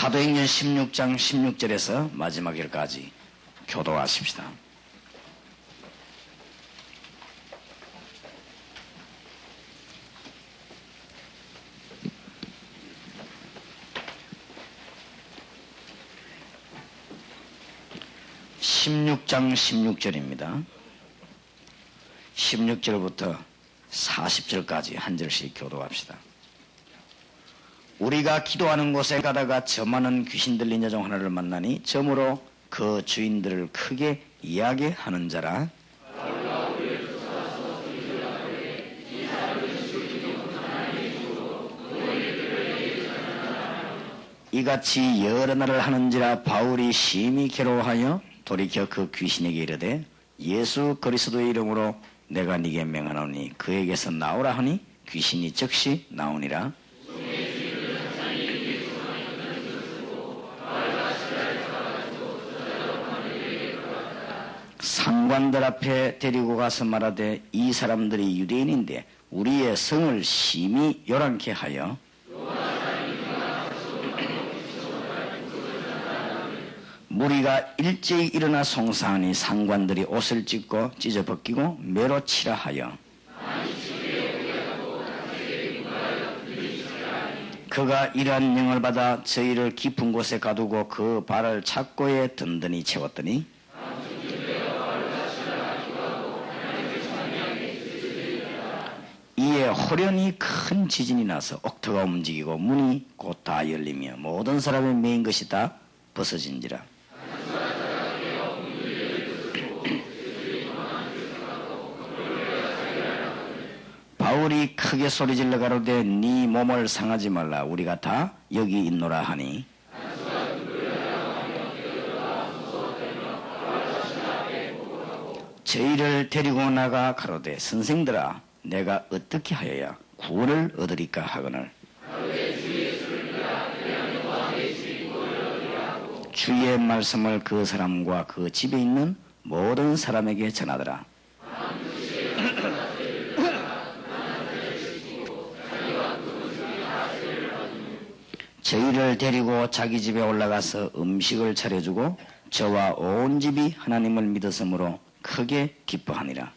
사도행전 16장 16절에서 마지막 절까지 교도하십시다. (16장) 16절입니다. 16절부터 40절까지 한 절씩 교도합시다. 우리가 기도하는 곳에 가다가 점하는 귀신 들린 여종 하나를 만나니 점으로 그 주인들을 크게 이야기하는 자라. 이같이 여러 날을 하는지라 바울이 심히 괴로워하여 돌이켜 그 귀신에게 이르되 예수 그리스도의 이름으로 내가 네게 명하노니 그에게서 나오라 하니 귀신이 즉시 나오니라. 상관들 앞에 데리고 가서 말하되 이 사람들이 유대인인데 우리의 성을 심히 요란케 하여 무리가 일제히 일어나 송사하니 상관들이 옷을 찢고 찢어 벗기고 매로 치라 하여 그가 이러한 명을 받아 저희를 깊은 곳에 가두고 그 발을 착고에 든든히 채웠더니 이에 호련히 큰 지진이 나서 옥토가 움직이고 문이 곧 다 열리며 모든 사람의 메인 것이 다 벗어진지라. 바울이 크게 소리질러 가로되 네 몸을 상하지 말라 우리가 다 여기 있노라 하니 저희를 데리고 나가 가로되 선생들아 내가 어떻게 하여야 구원을 얻으리까 하거늘 주의 말씀을 그 사람과 그 집에 있는 모든 사람에게 전하더라. 저희를 데리고 자기 집에 올라가서 음식을 차려주고 저와 온 집이 하나님을 믿었으므로 크게 기뻐하니라.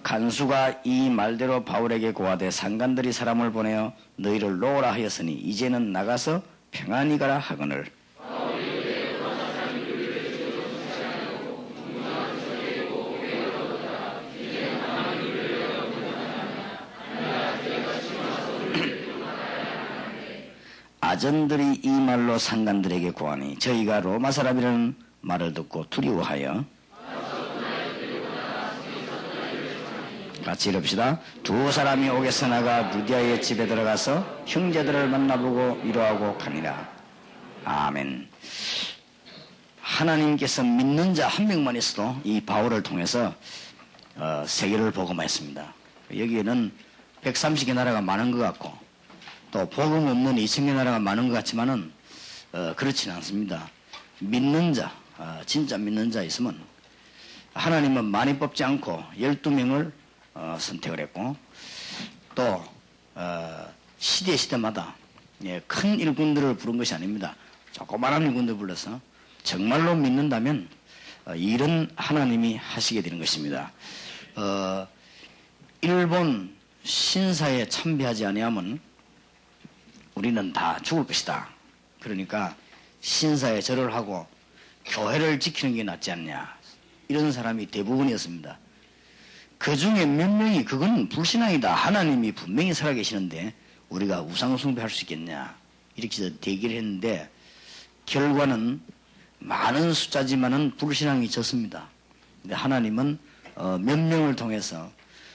간수가 이 말대로 바울에게 고하되 상관들이 사람을 보내어 너희를 놓으라 하였으니 이제는 나가서 평안히 가라 하거늘 아전들이 이 말로 상관들에게 고하니 저희가 로마 사람이라는 말을 듣고 두려워하여 같이 이럽시다. 두 사람이 옥에서 나가 루디아의 집에 들어가서 형제들을 만나보고 위로하고 가니라. 아멘. 하나님께서 믿는 자 한 명만 있어도 이 바울을 통해서 세계를 복음화했습니다. 여기에는 130개 나라가 많은 것 같고 또 복음 없는 2000개 나라가 많은 것 같지만은 그렇지는 않습니다. 믿는 자, 진짜 믿는 자 있으면 하나님은 많이 뽑지 않고 12명을 선택을 했고 또 시대마다 큰 일꾼들을 부른 것이 아닙니다. 조그마한 일꾼들 불러서 정말로 믿는다면 일은 하나님이 하시게 되는 것입니다. 일본 신사에 참배하지 아니하면 우리는 다 죽을 것이다. 그러니까 신사에 절을 하고 교회를 지키는 게 낫지 않냐. 이런 사람이 대부분이었습니다. 그 중에 몇 명이 그건 불신앙이다. 하나님이 분명히 살아계시는데 우리가 우상숭배할 수 있겠냐. 이렇게 대기를 했는데 결과는 많은 숫자지만은 불신앙이 졌습니다. 근데 하나님은 몇 명을 통해서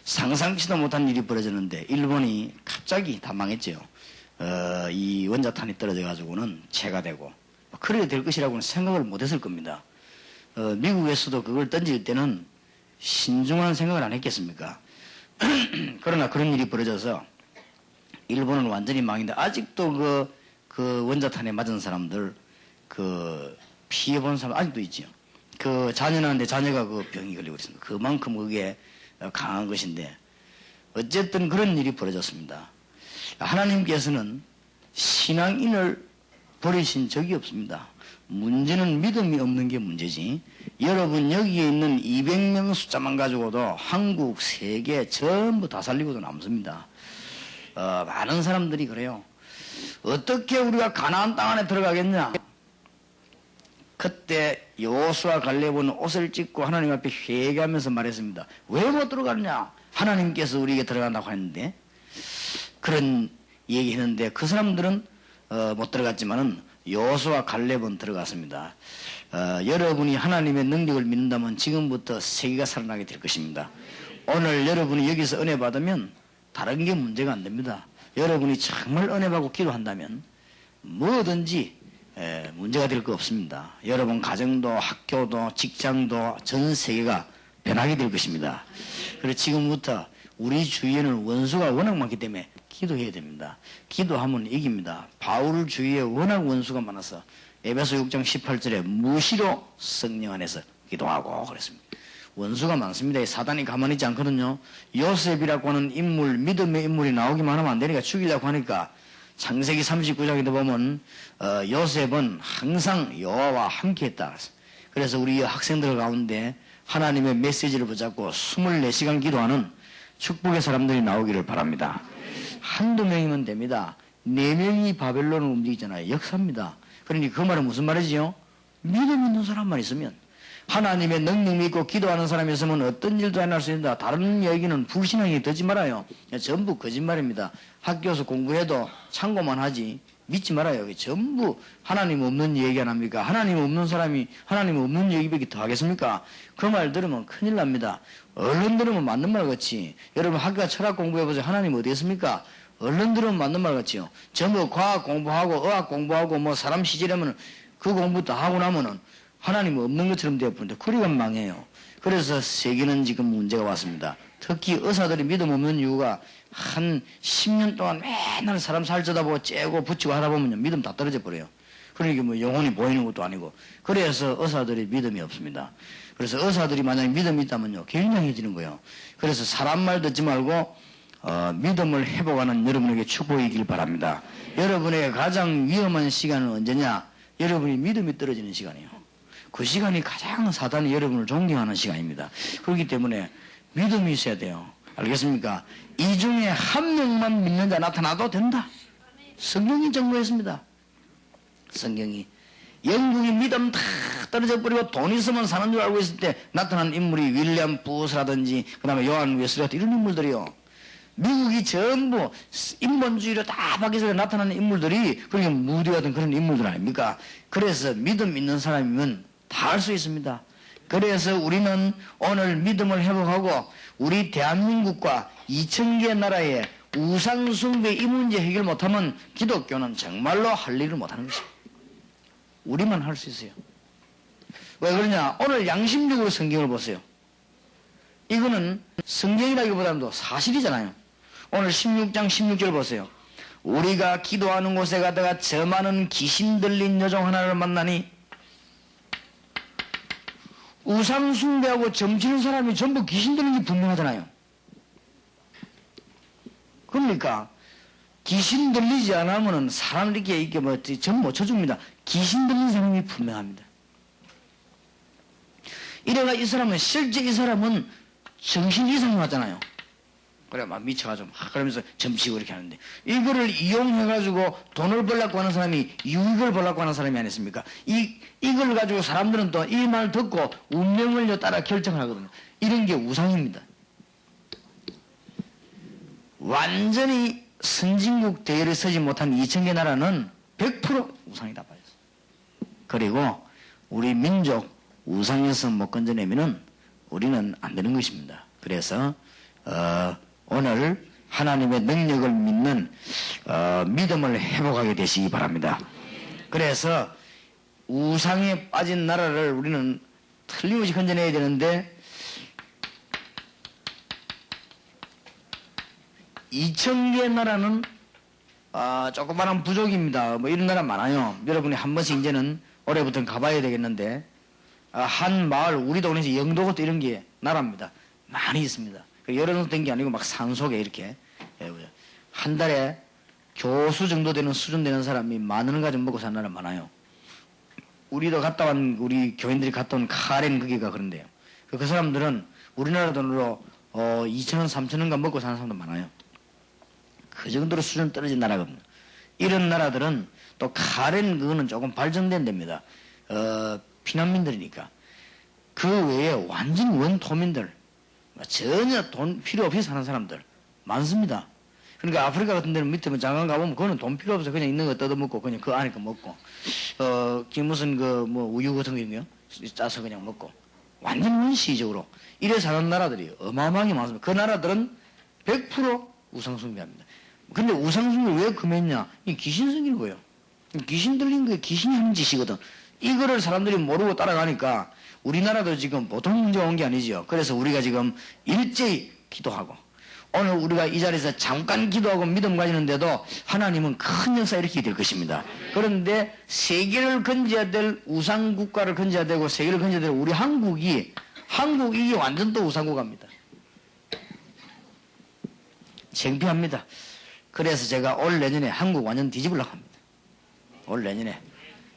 상상치도 못한 일이 벌어졌는데 일본이 갑자기 다 망했죠. 이 원자탄이 떨어져 가지고는 재가 되고 그래야 될 것이라고는 생각을 못했을 겁니다. 미국에서도 그걸 던질 때는 신중한 생각을 안 했겠습니까? 그러나 그런 일이 벌어져서 일본은 완전히 망인데 아직도 그 원자탄에 맞은 사람들 피해본 사람 아직도 있죠. 그 자녀나는데 자녀가 그 병이 걸리고 있습니다. 그만큼 그게 강한 것인데 어쨌든 그런 일이 벌어졌습니다. 하나님께서는 신앙인을 버리신 적이 없습니다. 문제는 믿음이 없는 게 문제지. 여러분 여기에 있는 200명 숫자만 가지고도 한국, 세계 전부 다 살리고도 남습니다. 많은 사람들이 그래요. 어떻게 우리가 가나안 땅 안에 들어가겠냐? 그때 여호수아 갈렙은 옷을 찢고 하나님 앞에 회개하면서 말했습니다. 왜 못 들어가느냐? 하나님께서 우리에게 들어간다고 했는데, 그런 얘기했는데 그 사람들은 못 들어갔지만은 여호수아 갈렙은 들어갔습니다. 여러분이 하나님의 능력을 믿는다면 지금부터 세계가 살아나게 될 것입니다. 오늘 여러분이 여기서 은혜 받으면 다른 게 문제가 안 됩니다. 여러분이 정말 은혜 받고 기도한다면 뭐든지 문제가 될 거 없습니다. 여러분 가정도 학교도 직장도 전 세계가 변하게 될 것입니다. 그래서 지금부터 우리 주위에는 원수가 워낙 많기 때문에 기도해야 됩니다. 기도하면 이깁니다. 바울 주위에 워낙 원수가 많아서 에베소 6장 18절에 무시로 성령 안에서 기도하고 그랬습니다. 원수가 많습니다. 사단이 가만히 있지 않거든요. 요셉이라고 하는 인물, 믿음의 인물이 나오기만 하면 안 되니까 죽이려고 하니까 창세기 39장에도 보면 요셉은 항상 여호와와 함께했다. 그래서 우리 학생들 가운데 하나님의 메시지를 붙잡고 24시간 기도하는 축복의 사람들이 나오기를 바랍니다. 한두 명이면 됩니다. 4명이 바벨론을 움직이잖아요. 역사입니다. 그러니 그 말은 무슨 말이지요? 믿음 있는 사람만 있으면, 하나님의 능력 믿고 기도하는 사람이 있으면 어떤 일도 안 할 수 있다. 다른 얘기는 불신앙이 되지 말아요. 전부 거짓말입니다. 학교에서 공부해도 참고만 하지 믿지 말아요. 전부 하나님 없는 얘기 안 합니까? 하나님 없는 사람이 하나님 없는 얘기밖에 더 하겠습니까? 그 말 들으면 큰일 납니다. 얼른 들으면 맞는 말 같이. 여러분 학교 철학 공부해보세요. 하나님 어디 있습니까? 얼른 들으면 맞는 말 같지요. 전부 과학 공부하고 의학 공부하고 뭐 사람 시절하면 그 공부 다 하고 나면은 하나님 없는 것처럼 되어버린다. 그리가 망해요. 그래서 세계는 지금 문제가 왔습니다. 특히 의사들이 믿음 없는 이유가 한 10년 동안 맨날 사람 살 쳐다보고 째고 붙이고 하다 보면 믿음 다 떨어져 버려요. 그러니까 뭐 영혼이 보이는 것도 아니고. 그래서 의사들이 믿음이 없습니다. 그래서 의사들이 만약에 믿음이 있다면요, 굉장해지는 거예요. 그래서 사람 말 듣지 말고 믿음을 회복하는 여러분에게 축복이길 바랍니다. 여러분에게 가장 위험한 시간은 언제냐? 여러분이 믿음이 떨어지는 시간이에요. 그 시간이 가장 사단이 여러분을 존경하는 시간입니다. 그렇기 때문에 믿음이 있어야 돼요. 알겠습니까? 이 중에 한 명만 믿는 자 나타나도 된다. 성경이 증거했습니다. 성경이. 영국이 믿음 다 떨어져 버리고 돈 있으면 사는 줄 알고 있을 때 나타난 인물이 윌리엄 부스라든지 그 다음에 요한 웨슬리 이런 인물들이요. 미국이 전부 인본주의로 다 바뀌어서 나타나는 인물들이 그러니까 무디 같은 그런 인물들 아닙니까? 그래서 믿음 있는 사람이면 다 할 수 있습니다. 그래서 우리는 오늘 믿음을 회복하고 우리 대한민국과 2000개 나라의 우상숭배 이 문제 해결 못하면 기독교는 정말로 할 일을 못하는 것입니다. 우리만 할 수 있어요. 왜 그러냐? 오늘 양심적으로 성경을 보세요. 이거는 성경이라기보다도 사실이잖아요. 오늘 16장 16절 보세요. 우리가 기도하는 곳에 가다가 저 많은 귀신 들린 여종 하나를 만나니, 우상 숭배하고 점치는 사람이 전부 귀신 들린 게 분명하잖아요. 그러니까 귀신 들리지 않으면 사람들에게 이렇게 뭐 전 못 쳐줍니다. 귀신 들린 사람이 분명합니다. 이래가 이 사람은 실제 이 사람은 정신 이상이 왔잖아요. 그래 막 미쳐가지고 막 그러면서 점치고 이렇게 하는데, 이거를 이용해가지고 돈을 벌려고 하는 사람이 유익을 벌려고 하는 사람이 아니었습니까? 이걸 가지고 사람들은 또 이 말 듣고 운명을 따라 결정을 하거든요. 이런 게 우상입니다. 완전히 선진국 대열에 서지 못한 2000개 나라는 100% 우상이다 봐요. 그리고 우리 민족 우상에서 못 건져내면은 우리는 안 되는 것입니다. 그래서 오늘 하나님의 능력을 믿는 믿음을 회복하게 되시기 바랍니다. 그래서 우상에 빠진 나라를 우리는 틀림없이 건져내야 되는데 2000개 나라는 조그마한 부족입니다. 뭐 이런 나라 많아요. 여러분이 한 번씩 이제는 올해부터는 가봐야 되겠는데, 한 마을 우리 동네에서 영도것도 이런 게 나라입니다. 많이 있습니다. 열어놓은 게 아니고 막 산속에 이렇게 한 달에 교수 정도 되는 수준 되는 사람이 10,000원 가지고 먹고 사는 나라 많아요. 우리도 갔다 온 우리 교인들이 갔다 온 카렌 거기가 그런데요. 그 사람들은 우리나라 돈으로 2,000원, 3,000원가 먹고 사는 사람도 많아요. 그 정도로 수준 떨어진 나라거든요. 이런 나라들은 또 카렌 그거는 조금 발전된 데입니다. 피난민들이니까. 그 외에 완전 원토민들, 전혀 돈 필요 없이 사는 사람들 많습니다. 그러니까 아프리카 같은 데는 밑에 장관 가보면 그거는 돈 필요 없어. 그냥 있는 거 뜯어먹고 그냥 그 안에 거 먹고 무슨 우유 같은 거 있네요. 짜서 그냥 먹고. 완전 원시적으로 이래 사는 나라들이 어마어마하게 많습니다. 그 나라들은 100% 우상숭배합니다. 근데 우상숭배를 왜 금했냐? 이 귀신 생긴 거예요. 귀신 들린 거예요. 귀신이 하는 짓이거든. 이거를 사람들이 모르고 따라가니까 우리나라도 지금 보통 문제가 온 게 아니죠. 그래서 우리가 지금 일제히 기도하고 오늘 우리가 이 자리에서 잠깐 기도하고 믿음 가지는데도 하나님은 큰 역사 일으키게 될 것입니다. 그런데 세계를 건져야 될 우상국가를 건져야 되고 세계를 건져야 될 우리 한국이 완전 또 우상국가입니다. 창피합니다. 그래서 제가 올 내년에 한국 완전 뒤집으려고 합니다. 올 내년에.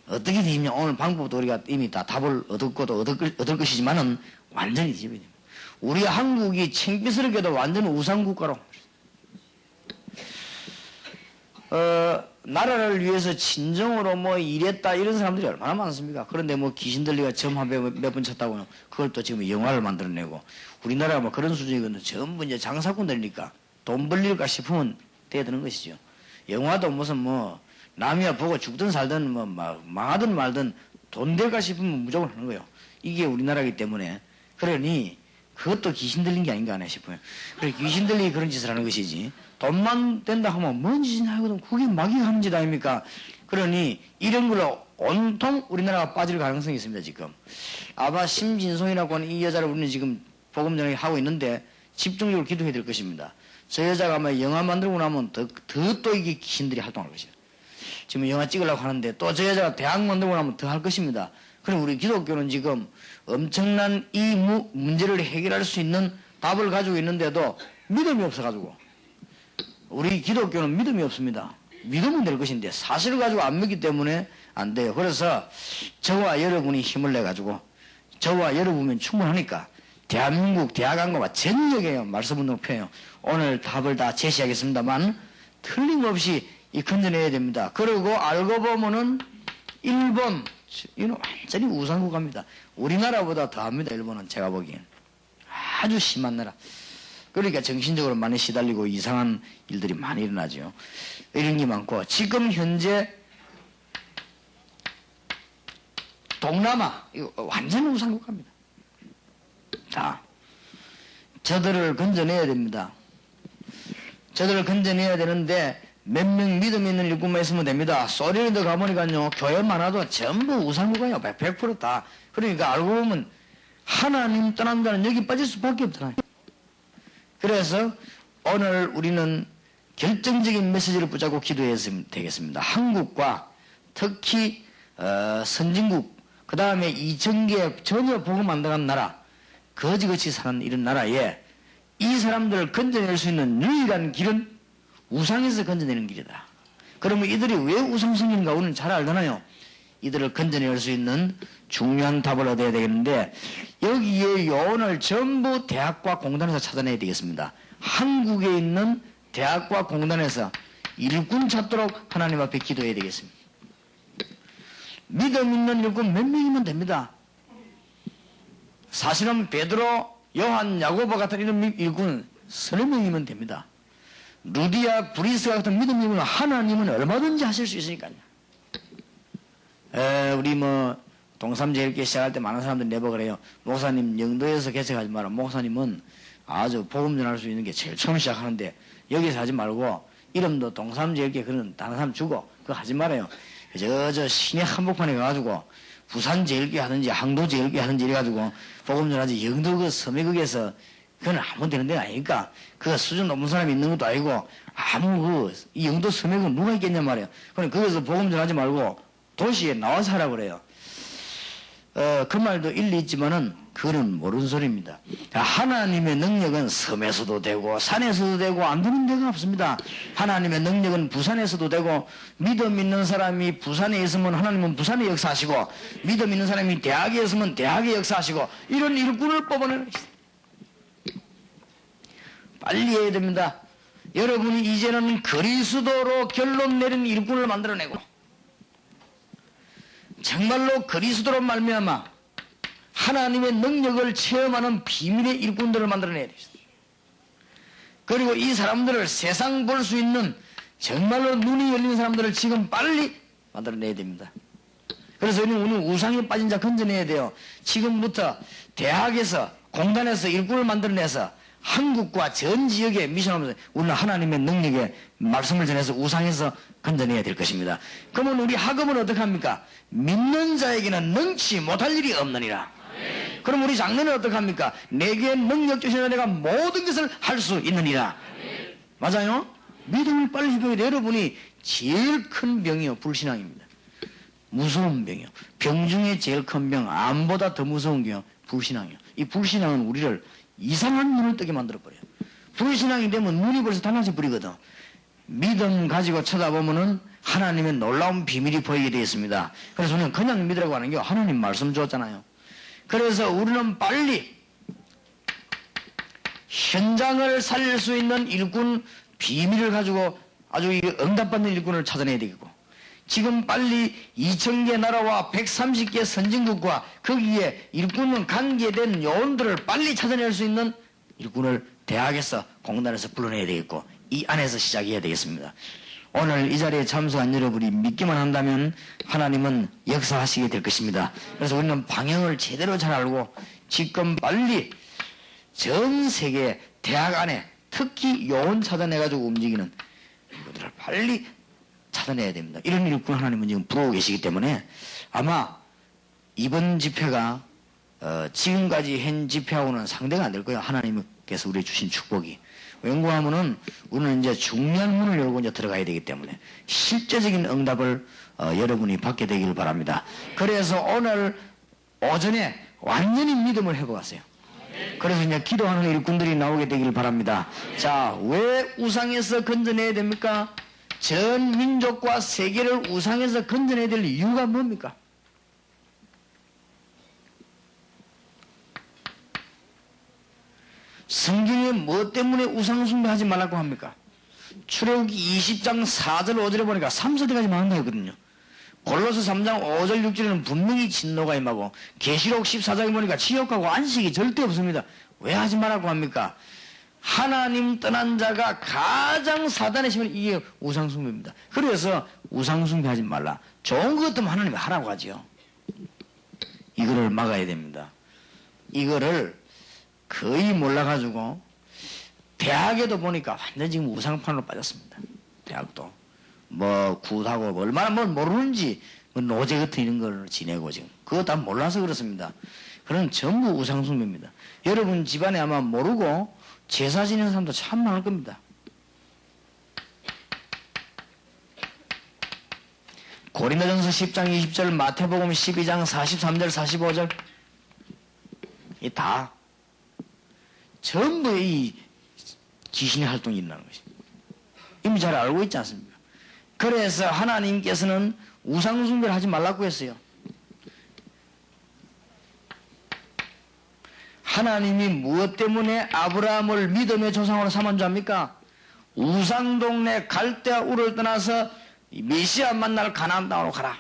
어떻게 뒤집냐. 오늘 방법도 우리가 이미 다 답을 얻을 것이지만은 완전히 뒤집어야 됩니다. 우리 한국이 창피스럽게도 완전 우상국가로 나라를 위해서 진정으로 일했다 이런 사람들이 얼마나 많습니까? 그런데 귀신 들리가 점 몇 번 쳤다고는 그걸 또 지금 영화를 만들어내고 우리나라가 그런 수준이거든요. 전부 이제 장사꾼들이니까 돈 벌릴까 싶으면 대드는 것이죠. 영화도 무슨 남이야 보고 죽든 살든 망하든 말든 돈 될까 싶으면 무조건 하는 거예요. 이게 우리나라이기 때문에 그러니 그것도 귀신 들린 게 아닌가 하나 싶어요. 그래 귀신 들리기 그런 짓을 하는 것이지 돈만 된다 하면 뭔 짓이냐 하거든. 그게 마귀가 하는 짓 아닙니까? 그러니 이런 걸로 온통 우리나라가 빠질 가능성이 있습니다. 지금 아마 심진송이라고 하는 이 여자를 우리는 지금 복음 전하게 하고 있는데 집중적으로 기도해야 될 것입니다. 저 여자가 아마 영화 만들고 나면 더 또 이게 귀신들이 활동할 것이에요. 지금 영화 찍으려고 하는데 또 저 여자가 대학 만들고 나면 더 할 것입니다. 그럼 우리 기독교는 지금 엄청난 이 문제를 해결할 수 있는 답을 가지고 있는데도 믿음이 없어가지고 우리 기독교는 믿음이 없습니다. 믿으면 될 것인데 사실을 가지고 안 믿기 때문에 안 돼요. 그래서 저와 여러분이 힘을 내가지고 저와 여러분이면 충분하니까 대한민국 대학안고와 전력에 말씀운동 펴요. 오늘 답을 다 제시하겠습니다만 틀림없이 이 건져내야 됩니다. 그리고 알고 보면은 일본 이건 완전히 우상국가입니다. 우리나라보다 더합니다. 일본은 제가 보기엔 아주 심한 나라. 그러니까 정신적으로 많이 시달리고 이상한 일들이 많이 일어나죠. 이런 게 많고 지금 현재 동남아 이거 완전 우상국가입니다. 자, 저들을 건져내야 됩니다. 저들을 건져내야 되는데 몇 명 믿음 있는 일꾼만 있으면 됩니다. 소리랜드 가보니까요 교회 많아도 전부 우상국가예요. 100% 다. 그러니까 알고 보면 하나님 떠난 자는 여기 빠질 수밖에 없잖아요. 그래서 오늘 우리는 결정적인 메시지를 붙잡고 기도했으면 되겠습니다. 한국과 특히 선진국 그 다음에 이전계 전혀 복음 안 들어간 나라 거지같이 사는 이런 나라에 이 사람들을 건져낼 수 있는 유일한 길은 우상에서 건져내는 길이다. 그러면 이들이 왜 우상성인가 우리는 잘 알잖아요. 이들을 건져낼 수 있는 중요한 답을 얻어야 되겠는데 여기에 요원을 전부 대학과 공단에서 찾아내야 되겠습니다. 한국에 있는 대학과 공단에서 일꾼 찾도록 하나님 앞에 기도해야 되겠습니다. 믿음 있는 일꾼 몇 명이면 됩니다. 사실은 베드로, 요한, 야고보 같은 이런 일꾼은 30명이면 됩니다. 루디아, 브리스 같은 믿음 있는 하나님은 얼마든지 하실 수 있으니까요. 우리 동삼제일교회 시작할 때 많은 사람들이 내보고 그래요. 목사님 영도에서 개척하지 마라. 목사님은 아주 복음 전할 수 있는 게 제일 처음 시작하는데 여기서 하지 말고 이름도 동삼제일교회 그런 다른 사람 주고 그거 하지 말아요. 저 시내 한복판에 가가지고 부산제일교회 하든지 항도제일교회 하든지 이래가지고 복음 전하지 영도 그 섬해국에서 그건 아무 되는 데가 아니니까 그 수준 높은 사람이 있는 것도 아니고 아무 이 영도 섬해국 누가 있겠냐 말이에요. 그럼 거기서 복음 전하지 말고 도시에 나와서 하라고 그래요. 그 말도 일리 있지만은 그건 모르는 소리입니다. 하나님의 능력은 섬에서도 되고 산에서도 되고 안 되는 데가 없습니다. 하나님의 능력은 부산에서도 되고, 믿음 있는 사람이 부산에 있으면 하나님은 부산에 역사하시고, 믿음 있는 사람이 대학에 있으면 대학에 역사하시고, 이런 일꾼을 뽑아내는 것이다. 빨리 해야 됩니다. 여러분이 이제는 그리스도로 결론 내린 일꾼을 만들어내고, 정말로 그리스도로 말미암아 하나님의 능력을 체험하는 비밀의 일꾼들을 만들어내야 되겠습니다. 그리고 이 사람들을 세상 볼 수 있는 정말로 눈이 열린 사람들을 지금 빨리 만들어내야 됩니다. 그래서 우리 우상에 빠진 자 건져내야 돼요. 지금부터 대학에서 공단에서 일꾼을 만들어내서 한국과 전 지역에 미션하면서 우리는 하나님의 능력에 말씀을 전해서 우상에서 건져내야 될 것입니다. 그러면 우리 학업은 어떻게 합니까? 믿는 자에게는 능치 못할 일이 없느니라. 그럼 우리 장로는 어떻게 합니까? 내게 능력 주시는 내가 모든 것을 할 수 있느니라. 맞아요? 믿음을 빨리 회복해야 돼. 여러분이 제일 큰 병이요, 불신앙입니다. 무서운 병이요. 병 중에 제일 큰 병, 암보다 더 무서운 게요, 불신앙이요. 이 불신앙은 우리를 이상한 눈을 뜨게 만들어버려요. 불신앙이 되면 눈이 벌써 달라져 버리거든. 믿음 가지고 쳐다보면은 하나님의 놀라운 비밀이 보이게 되어 있습니다. 그래서 우리는 그냥 믿으라고 하는 게 하나님 말씀 줬잖아요. 그래서 우리는 빨리 현장을 살릴 수 있는 일꾼 비밀을 가지고 아주 응답받는 일꾼을 찾아내야 되겠고, 지금 빨리 2000개 나라와 130개 선진국과 거기에 일꾼은 관계된 요원들을 빨리 찾아낼 수 있는 일꾼을 대학에서 공단에서 불러내야 되겠고, 이 안에서 시작해야 되겠습니다. 오늘 이 자리에 참석한 여러분이 믿기만 한다면 하나님은 역사하시게 될 것입니다. 그래서 우리는 방향을 제대로 잘 알고 지금 빨리 전 세계 대학 안에 특히 요원 찾아내가지고 움직이는 이것들을 빨리 찾아내야 됩니다. 이런 일꾼 하나님은 지금 부르고 계시기 때문에 아마 이번 집회가 지금까지 한 집회하고는 상대가 안 될 거예요. 하나님께서 우리에게 주신 축복이. 연구하면은 우리는 이제 중요한 문을 열고 이제 들어가야 되기 때문에 실제적인 응답을 여러분이 받게 되기를 바랍니다. 그래서 오늘 오전에 완전히 믿음을 회복하세요. 그래서 이제 기도하는 일꾼들이 나오게 되기를 바랍니다. 자, 왜 우상에서 건져내야 됩니까? 전 민족과 세계를 우상에서 건져내야 될 이유가 뭡니까? 성경에 뭐 때문에 우상숭배하지 말라고 합니까? 출애굽기 20장 4절 5절에 보니까 3, 4대까지 망한다 했거든요. 골로새 3장 5절 6절에는 분명히 진노가 임하고, 계시록 14장에 보니까 지옥하고 안식이 절대 없습니다. 왜 하지 말라고 합니까? 하나님 떠난 자가 가장 사단의 힘을, 이게 우상숭배입니다. 그래서 우상숭배하지 말라. 좋은 것 같으면 하나님이 하라고 하지요. 이거를 막아야 됩니다. 이거를 거의 몰라가지고 대학에도 보니까 완전 지금 우상판으로 빠졌습니다. 대학도 뭐 굿하고 뭐 얼마나 뭘 모르는지 뭐 노제 같은 이런 걸 지내고 지금 그거 다 몰라서 그렇습니다. 그런 전부 우상숭배입니다. 여러분 집안에 아마 모르고 제사 지내는 사람도 참 많을 겁니다. 고린도전서 10장 20절, 마태복음 12장 43절 45절 이 다 전부 이 귀신의 활동이 일어나는 것입니다. 이미 잘 알고 있지 않습니까? 그래서 하나님께서는 우상숭배를 하지 말라고 했어요. 하나님이 무엇 때문에 아브라함을 믿음의 조상으로 삼은 줄 압니까? 우상동네 갈대아 우를 떠나서 메시아 만날 가나안 땅으로 가라.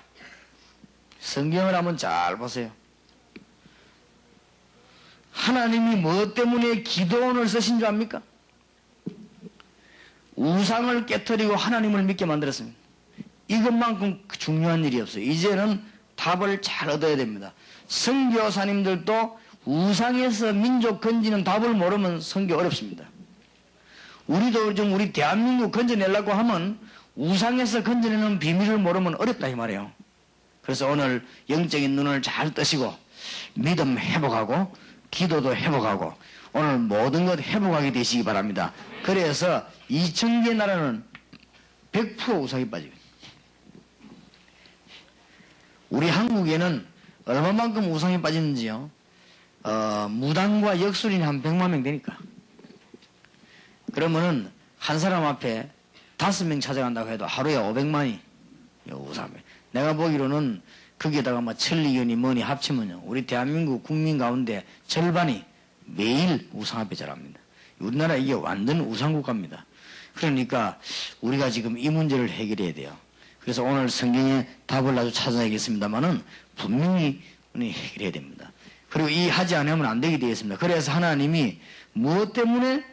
성경을 한번 잘 보세요. 하나님이 무엇 때문에 기도원을 쓰신 줄 압니까? 우상을 깨뜨리고 하나님을 믿게 만들었습니다. 이것만큼 중요한 일이 없어요. 이제는 답을 잘 얻어야 됩니다. 선교사님들도 우상에서 민족 건지는 답을 모르면 선교 어렵습니다. 우리도 좀 우리 대한민국 건져내려고 하면 우상에서 건져내는 비밀을 모르면 어렵다 이 말이에요. 그래서 오늘 영적인 눈을 잘 뜨시고 믿음 회복하고 기도도 회복하고 오늘 모든 것 회복하게 되시기 바랍니다. 그래서 2000개 나라는 100% 우상이 빠지고, 우리 한국에는 얼마만큼 우상이 빠졌는지요. 무당과 역술인이 한 100만 명 되니까. 그러면은 한 사람 앞에 5명 찾아간다고 해도 하루에 500만이 우상합. 내가 보기로는 거기에다가 뭐 천리견이 뭐니 합치면요, 우리 대한민국 국민 가운데 절반이 매일 우상합에 절합니다. 우리나라 이게 완전 우상국가입니다. 그러니까 우리가 지금 이 문제를 해결해야 돼요. 그래서 오늘 성경에 답을 아주 찾아야겠습니다만은 분명히 해결해야 됩니다. 그리고 이 하지 않으면 안 되게 되어 있습니다. 그래서 하나님이 무엇 때문에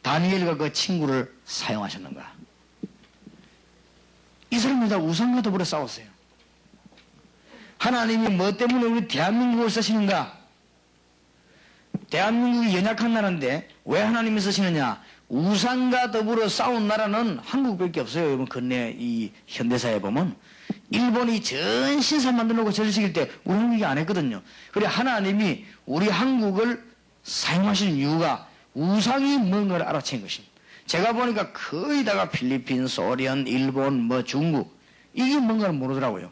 다니엘과 그 친구를 사용하셨는가? 이 사람들이 다 우상과 더불어 싸웠어요. 하나님이 뭐 때문에 우리 대한민국을 쓰시는가? 대한민국이 연약한 나라인데 왜 하나님이 쓰시느냐? 우상과 더불어 싸운 나라는 한국밖에 없어요. 여러분 근래 이 현대사에 보면 일본이 전 신사 만들어 놓고 저지시킬 때 우리 한국이 안 했거든요. 그래 하나님이 우리 한국을 사용하시는 이유가 우상이 뭔가를 알아챈 것입니다. 제가 보니까 거의 다가 필리핀, 소련, 일본, 뭐 중국 이게 뭔가를 모르더라고요.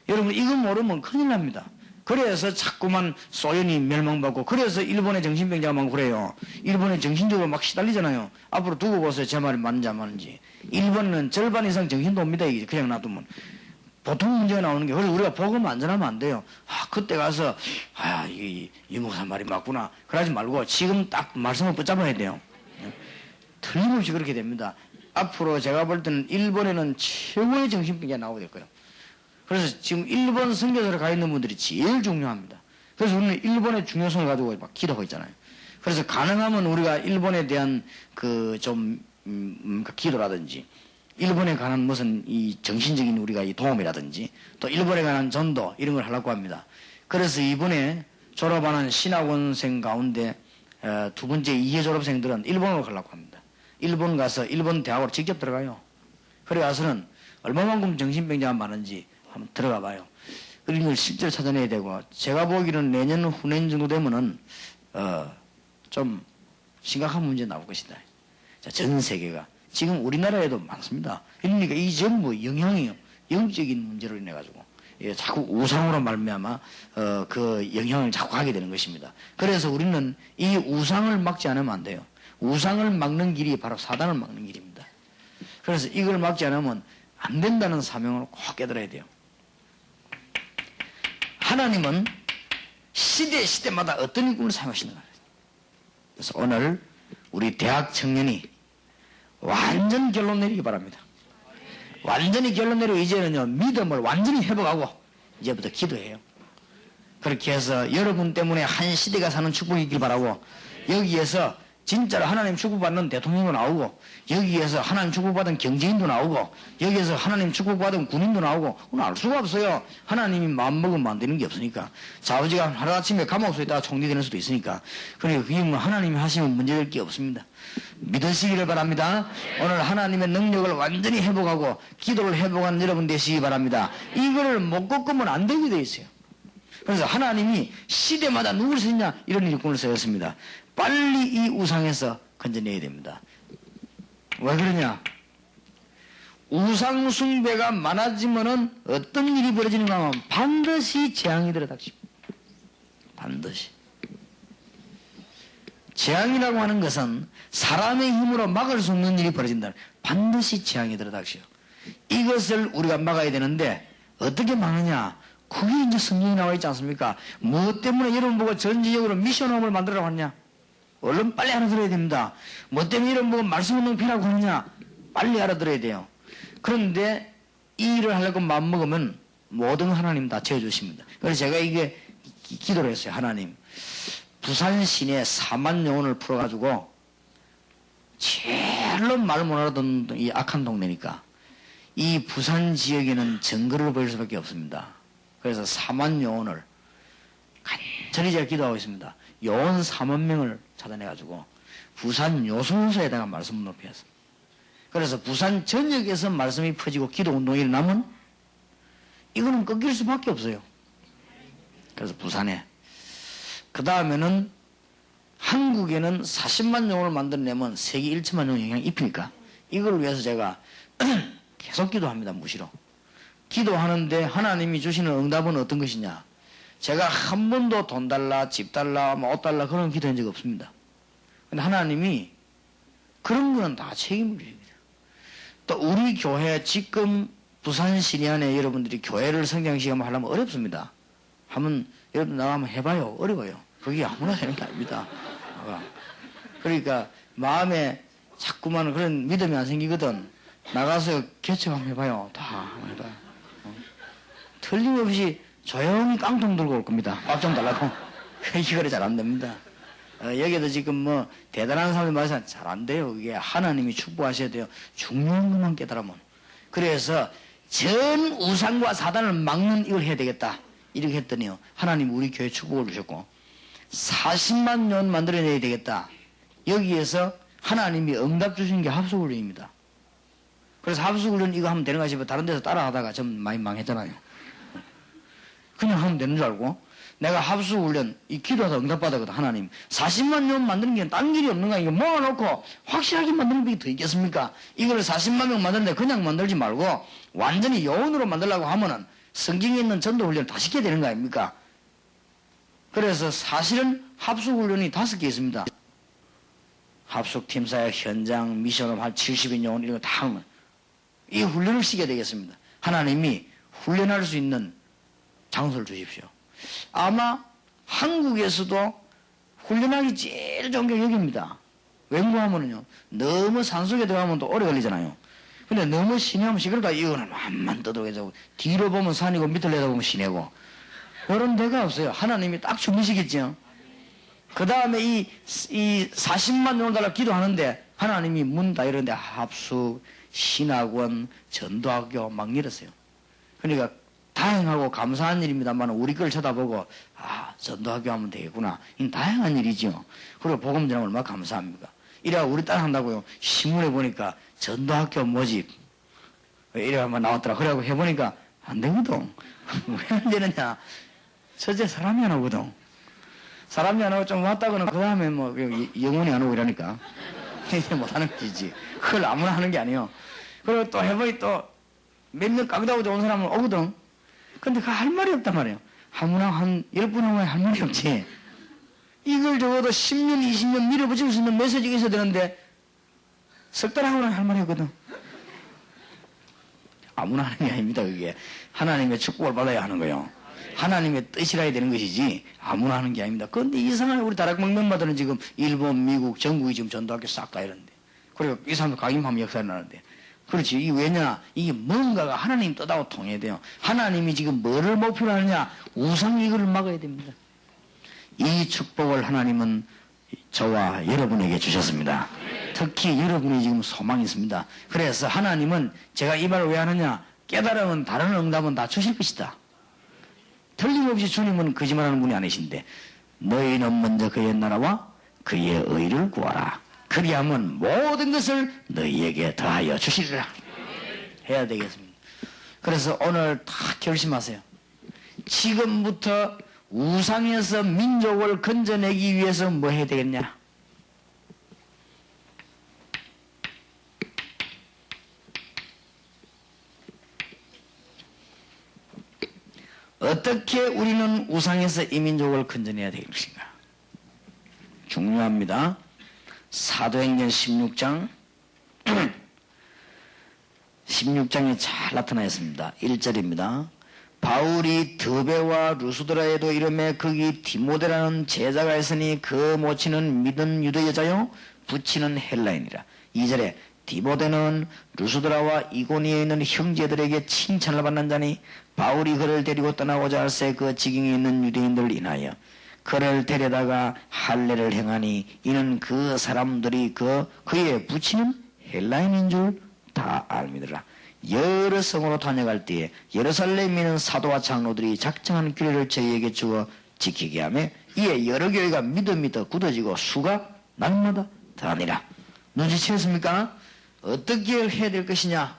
여러분 이거 모르면 큰일 납니다. 그래서 자꾸만 소련이 멸망받고 그래서 일본의 정신병자가 많고 그래요. 일본의 정신적으로 막 시달리잖아요. 앞으로 두고 보세요. 제 말이 맞는지 안 맞는지. 일본은 절반 이상 정신도 옵니다. 이게 그냥 놔두면. 보통 문제가 나오는 게 그래서 우리가 복음 안전하면 안 돼요. 그때 가서 이 목사 말이 맞구나. 그러지 말고 지금 딱 말씀을 붙잡아야 돼요. 틀림없이 그렇게 됩니다. 앞으로 제가 볼 때는 일본에는 최고의 정신병자가 나오게 될 거예요. 그래서 지금 일본 선교사를 가 있는 분들이 제일 중요합니다. 그래서 우리는 일본의 중요성을 가지고 막 기도하고 있잖아요. 그래서 가능하면 우리가 일본에 대한 기도라든지 일본에 관한 무슨 이 정신적인 우리가 이 도움이라든지 또 일본에 관한 전도 이런 걸 하려고 합니다. 그래서 이번에 졸업하는 신학원생 가운데 2번째 2회 졸업생들은 일본으로 가려고 합니다. 일본 가서 일본 대학으로 직접 들어가요. 그래 가서는 얼마만큼 정신병자가 많은지 한번 들어가 봐요. 그런 걸 실제로 찾아내야 되고 제가 보기로는 내년 후年정도 되면은 좀 심각한 문제 나올 것이다. 자, 전 세계가 지금 우리나라에도 많습니다. 그러니까 이 전부 영향이요. 영적인 문제로 인해 가지고 자꾸 우상으로 말미암아 그 영향을 자꾸 하게 되는 것입니다. 그래서 우리는 이 우상을 막지 않으면 안 돼요. 우상을 막는 길이 바로 사단을 막는 길입니다. 그래서 이걸 막지 않으면 안 된다는 사명을 꼭 깨달아야 돼요. 하나님은 시대마다 어떤 꿈을 사용하시는가. 그래서 오늘 우리 대학 청년이 완전 결론 내리기 바랍니다. 완전히 결론 내리고 이제는요 믿음을 완전히 회복하고 이제부터 기도해요. 그렇게 해서 여러분 때문에 한 시대가 사는 축복이 있길 바라고 여기에서 진짜로 하나님 축복받는 대통령도 나오고 여기에서 하나님 축복받은 경제인도 나오고 여기에서 하나님 축복받은 군인도 나오고 그건 알 수가 없어요. 하나님이 마음먹으면 안 되는 게 없으니까 좌우지간 하루아침에 감옥소에 있다가 총리되는 수도 있으니까 그러니까 그게 뭐 하나님이 하시면 문제될 게 없습니다. 믿으시기를 바랍니다. 오늘 하나님의 능력을 완전히 회복하고 기도를 회복하는 여러분 되시기 바랍니다. 이거를 못 꺾으면 안 되게 돼 있어요. 그래서 하나님이 시대마다 누굴 쓰냐 이런 일꾼을 쓰였습니다. 빨리 이 우상에서 건져내야 됩니다. 왜 그러냐? 우상 숭배가 많아지면은 어떤 일이 벌어지는가 하면 반드시 재앙이 들어닥칩니다. 반드시. 재앙이라고 하는 것은 사람의 힘으로 막을 수 없는 일이 벌어진다. 반드시 재앙이 들어닥쳐요. 이것을 우리가 막아야 되는데 어떻게 막느냐? 그게 이제 성경에 나와 있지 않습니까? 무엇 때문에 여러분 보고 전지적으로 미션홈을 만들어 왔냐? 얼른 빨리 알아들어야 됩니다. 뭐 때문에 이런 뭐 말씀 없는 피라고 하느냐? 빨리 알아들어야 돼요. 그런데 이 일을 하려고 마음먹으면 모든 하나님 다 채워주십니다. 그래서 제가 이게 기도를 했어요. 하나님, 부산 시내 4만 영혼을 풀어가지고 제일로 말 못 알아듣는 이 악한 동네니까 이 부산 지역에는 정글을 보일 수밖에 없습니다. 그래서 4만 영혼을 간절히 제가 기도하고 있습니다. 영혼 4만 명을 찾아내가지고 부산 요소에다가 말씀을 높여서 그래서 부산 전역에서 말씀이 퍼지고 기도 운동이 일어나면 이거는 꺾일 수밖에 없어요. 그래서 부산에 그 다음에는 한국에는 40만 영혼을 만들어내면 세계 1천만 영 영향이 입히니까 이걸 위해서 제가 계속 기도합니다. 무시로 기도하는데 하나님이 주시는 응답은 어떤 것이냐? 제가 한 번도 돈 달라, 집 달라, 뭐 옷 달라 그런 기도한 적 없습니다. 근데 하나님이 그런 거는 다 책임을 집니다. 또 우리 교회 지금 부산 신의안에 여러분들이 교회를 성장시키면 하려면 어렵습니다. 한번 여러분 나가면 해봐요. 어려워요. 그게 아무나 되는 게 아닙니다. 그러니까 마음에 자꾸만 그런 믿음이 안 생기거든. 나가서 개척 한번 해봐요. 다 한번 해봐요. 틀림없이 조용히 깡통 들고 올 겁니다. 밥 좀 달라고. 이거를 잘 안 됩니다. 여기도 지금 뭐 대단한 사람들 말해서 잘 안 돼요. 이게 하나님이 축복하셔야 돼요. 중요한 것만 깨달으면. 그래서 전 우상과 사단을 막는 이걸 해야 되겠다. 이렇게 했더니요. 하나님 우리 교회 축복을 주셨고 40만 년 만들어내야 되겠다. 여기에서 하나님이 응답 주신 게 합숙훈련입니다. 그래서 합숙훈련 이거 하면 되는 가 싶어 다른 데서 따라하다가 좀 많이 망했잖아요. 그냥 하면 되는 줄 알고 내가 합숙훈련 이 기도하다 응답받았거든. 하나님 40만 년 만드는 게 딴 길이 없는 거야. 이거 모아놓고 확실하게 만드는 게 더 있겠습니까? 이걸 40만 명 만드는데 그냥 만들지 말고 완전히 요원으로 만들려고 하면은 성경에 있는 전도훈련을 다 시켜야 되는 거 아닙니까? 그래서 사실은 합숙훈련이 5개 있습니다. 합숙팀사역, 현장, 미션업 한 70인 요원 이런 거 다 하면 이 훈련을 시켜야 되겠습니다. 하나님이 훈련할 수 있는 장소를 주십시오. 아마 한국에서도 훈련하기 제일 좋은 게 여기입니다. 웬고하면은요 너무 산속에 들어가면 또 오래 걸리잖아요. 근데 너무 시내하면 시끄럽다. 이거는 만만 떠들어가지고 뒤로 보면 산이고 밑을 내다보면 시내고 그런 데가 없어요. 하나님이 딱 준비시켰죠. 그 다음에 이 40만 원 달러 기도하는데 하나님이 문 다 이런데 합숙, 신학원, 전도학교 막 열었어요. 그러니까 다행하고 감사한 일입니다만 우리 걸 쳐다보고 전도학교 하면 되겠구나. 이 다행한 일이죠. 그리고 복음 전하면 얼마나 감사합니까? 이래가 우리 딸 한다고요. 신문에 보니까 전도학교 모집 이래 한번 나왔더라. 그래갖고 해보니까 안 되거든. 왜 안 되느냐? 첫째 사람이 안 오거든. 사람이 안 오고 좀 왔다고는 그 다음에 뭐 영혼이 안 오고 이러니까 이제 못하는 거지. 그걸 아무나 하는 게 아니에요. 그리고 또 해보니 또 몇몇 강다고 온 사람은 오거든. 근데 그 할 말이 없단 말이에요. 아무나 한 10분 하면 할 말이 없지. 이걸 적어도 10년, 20년 밀어붙일 수 있는 메시지가 있어야 되는데 석 달 하고는 할 말이 없거든. 아무나 하는 게 아닙니다. 그게 하나님의 축복을 받아야 하는 거예요. 하나님의 뜻이라 해야 되는 것이지 아무나 하는 게 아닙니다. 그런데 이상하게 우리 다락방 멤버들은 지금 일본, 미국, 전국이 지금 전도학교 싹 가 이러는데 그리고 이 사람도 각인하면 역사를 나는데 그렇지. 이게 왜냐? 이게 뭔가가 하나님 뜻하고 통해야 돼요. 하나님이 지금 뭐를 목표로 하느냐? 우상 이거를 막아야 됩니다. 이 축복을 하나님은 저와 여러분에게 주셨습니다. 특히 여러분이 지금 소망이 있습니다. 그래서 하나님은 제가 이 말을 왜 하느냐? 깨달으면 다른 응답은 다 주실 것이다. 틀림없이 주님은 거짓말하는 분이 아니신데 너희는 먼저 그의 나라와 그의 의를 구하라. 그리하면 모든 것을 너희에게 더하여 주시리라. 해야 되겠습니다. 그래서 오늘 다 결심하세요. 지금부터 우상에서 민족을 건져내기 위해서 뭐 해야 되겠냐? 어떻게 우리는 우상에서 이 민족을 건져내야 될 것인가? 중요합니다. 사도행전 16장 16장에 잘 나타나 있습니다. 1절입니다. 바울이 드베와 루스드라에도 이름에 거기 디모데라는 제자가 있으니 그 모친은 믿은 유대 여자요 부친은 헬라인이라. 2절에 디모데는 루스드라와 이고니에 있는 형제들에게 칭찬을 받는 자니 바울이 그를 데리고 떠나고자 할새 그 지경에 있는 유대인들을 인하여 그를 데려다가 할례를 행하니 이는 그 사람들이 그의 부친은 헬라인인 줄 다 알미더라. 여러 성으로 다녀갈 때에 예루살렘에 있는 사도와 장로들이 작정한 규례를 저희에게 주어 지키게 하며 이에 여러 교회가 믿음이 더 굳어지고 수가 날마다 더하니라. 눈치채셨습니까? 어떻게 해야 될 것이냐?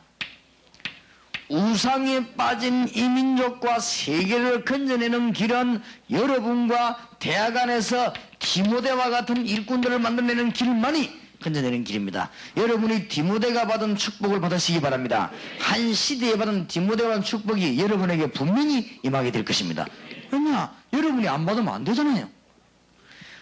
우상에 빠진 이민족과 세계를 건져내는 길은 여러분과 대학 안에서 디모데와 같은 일꾼들을 만들어내는 길만이 건져내는 길입니다. 여러분이 디모데가 받은 축복을 받으시기 바랍니다. 한 시대에 받은 디모데와 받은 축복이 여러분에게 분명히 임하게 될 것입니다. 왜냐? 여러분이 안 받으면 안 되잖아요.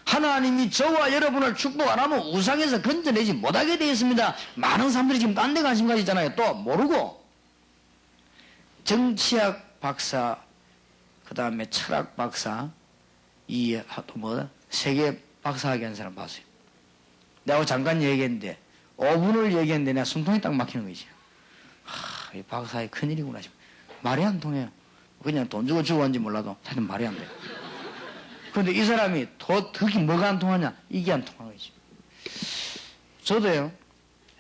하나님이 저와 여러분을 축복 안 하면 우상에서 건져내지 못하게 되어 있습니다. 많은 사람들이 지금 딴 데 관심 가지잖아요. 또 모르고. 정치학 박사, 그 다음에 철학 박사, 또 뭐다? 세계 박사학위 한 사람 봤어요. 내가 잠깐 얘기했는데, 5분을 얘기했는데 내가 숨통이 딱 막히는 거지. 이 박사의 큰일이구나 싶어. 말이 안 통해요. 그냥 돈 주고 죽었는지 몰라도 하여튼 말이 안 돼. 그런데 이 사람이 특히 뭐가 안 통하냐? 이게 안 통하는 거지. 저도요,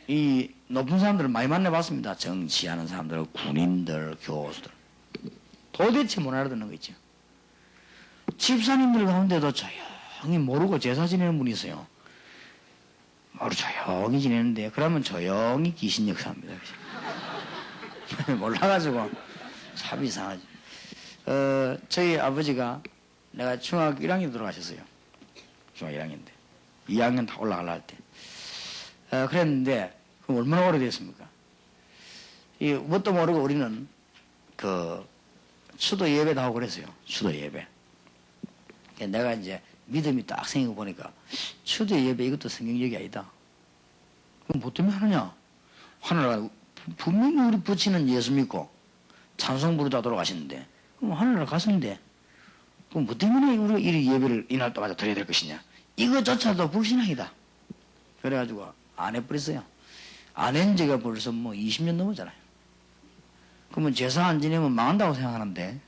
이 높은 사람들을 많이 만나봤습니다. 정치하는 사람들, 군인들, 교수들. 도대체 못 알아듣는 거 있죠. 집사님들 가운데도 조용히 모르고 제사 지내는 분이 있어요. 조용히 지내는데, 그러면 조용히 귀신 역사합니다. 몰라가지고 참 이상하지. 저희 아버지가 내가 중학교 1학년 들어가셨어요. 중학교 1학년 때. 2학년 다 올라가려 할 때. 그랬는데, 그럼 얼마나 오래됐습니까? 뭣도 모르고 우리는 추도 예배도 하고 그랬어요. 추도 예배. 내가 이제 믿음이 딱 생기고 보니까, 추도 예배 이것도 성경적이 아니다. 그럼 뭐 때문에 하느냐? 하늘나라, 분명히 우리 부친은 예수 믿고, 찬송 부르다 돌아가시는데, 그럼 하늘나라 갔는데, 그럼 뭐 때문에 우리가 이 예배를 이날 때마다 드려야 될 것이냐? 이거조차도 불신앙이다. 그래가지고 안 해버렸어요. 안 한 지가 벌써 20년 넘었잖아요. 그러면 제사 안 지내면 망한다고 생각하는데,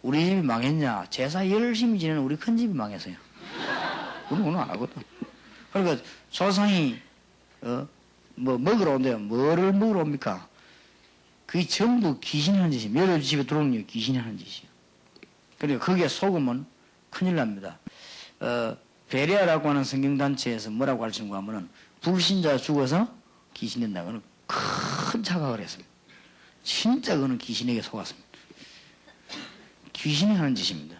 우리 집이 망했냐? 제사 열심히 지내는 우리 큰 집이 망했어요. 우리는 오늘 안 하거든. 그러니까 조상이, 뭐 먹으러 온대요. 뭐를 먹으러 옵니까? 그게 전부 귀신이 하는 짓이에요. 여러 집에 들어오는 게 귀신이 하는 짓이에요. 그러니까 거기에 속으면 큰일 납니다. 베레아라고 하는 성경단체에서 뭐라고 가르치는가 하면은, 불신자 죽어서 귀신 된다. 그는 큰 착각을 했습니다. 진짜 그는 귀신에게 속았습니다. 귀신이 하는 짓입니다.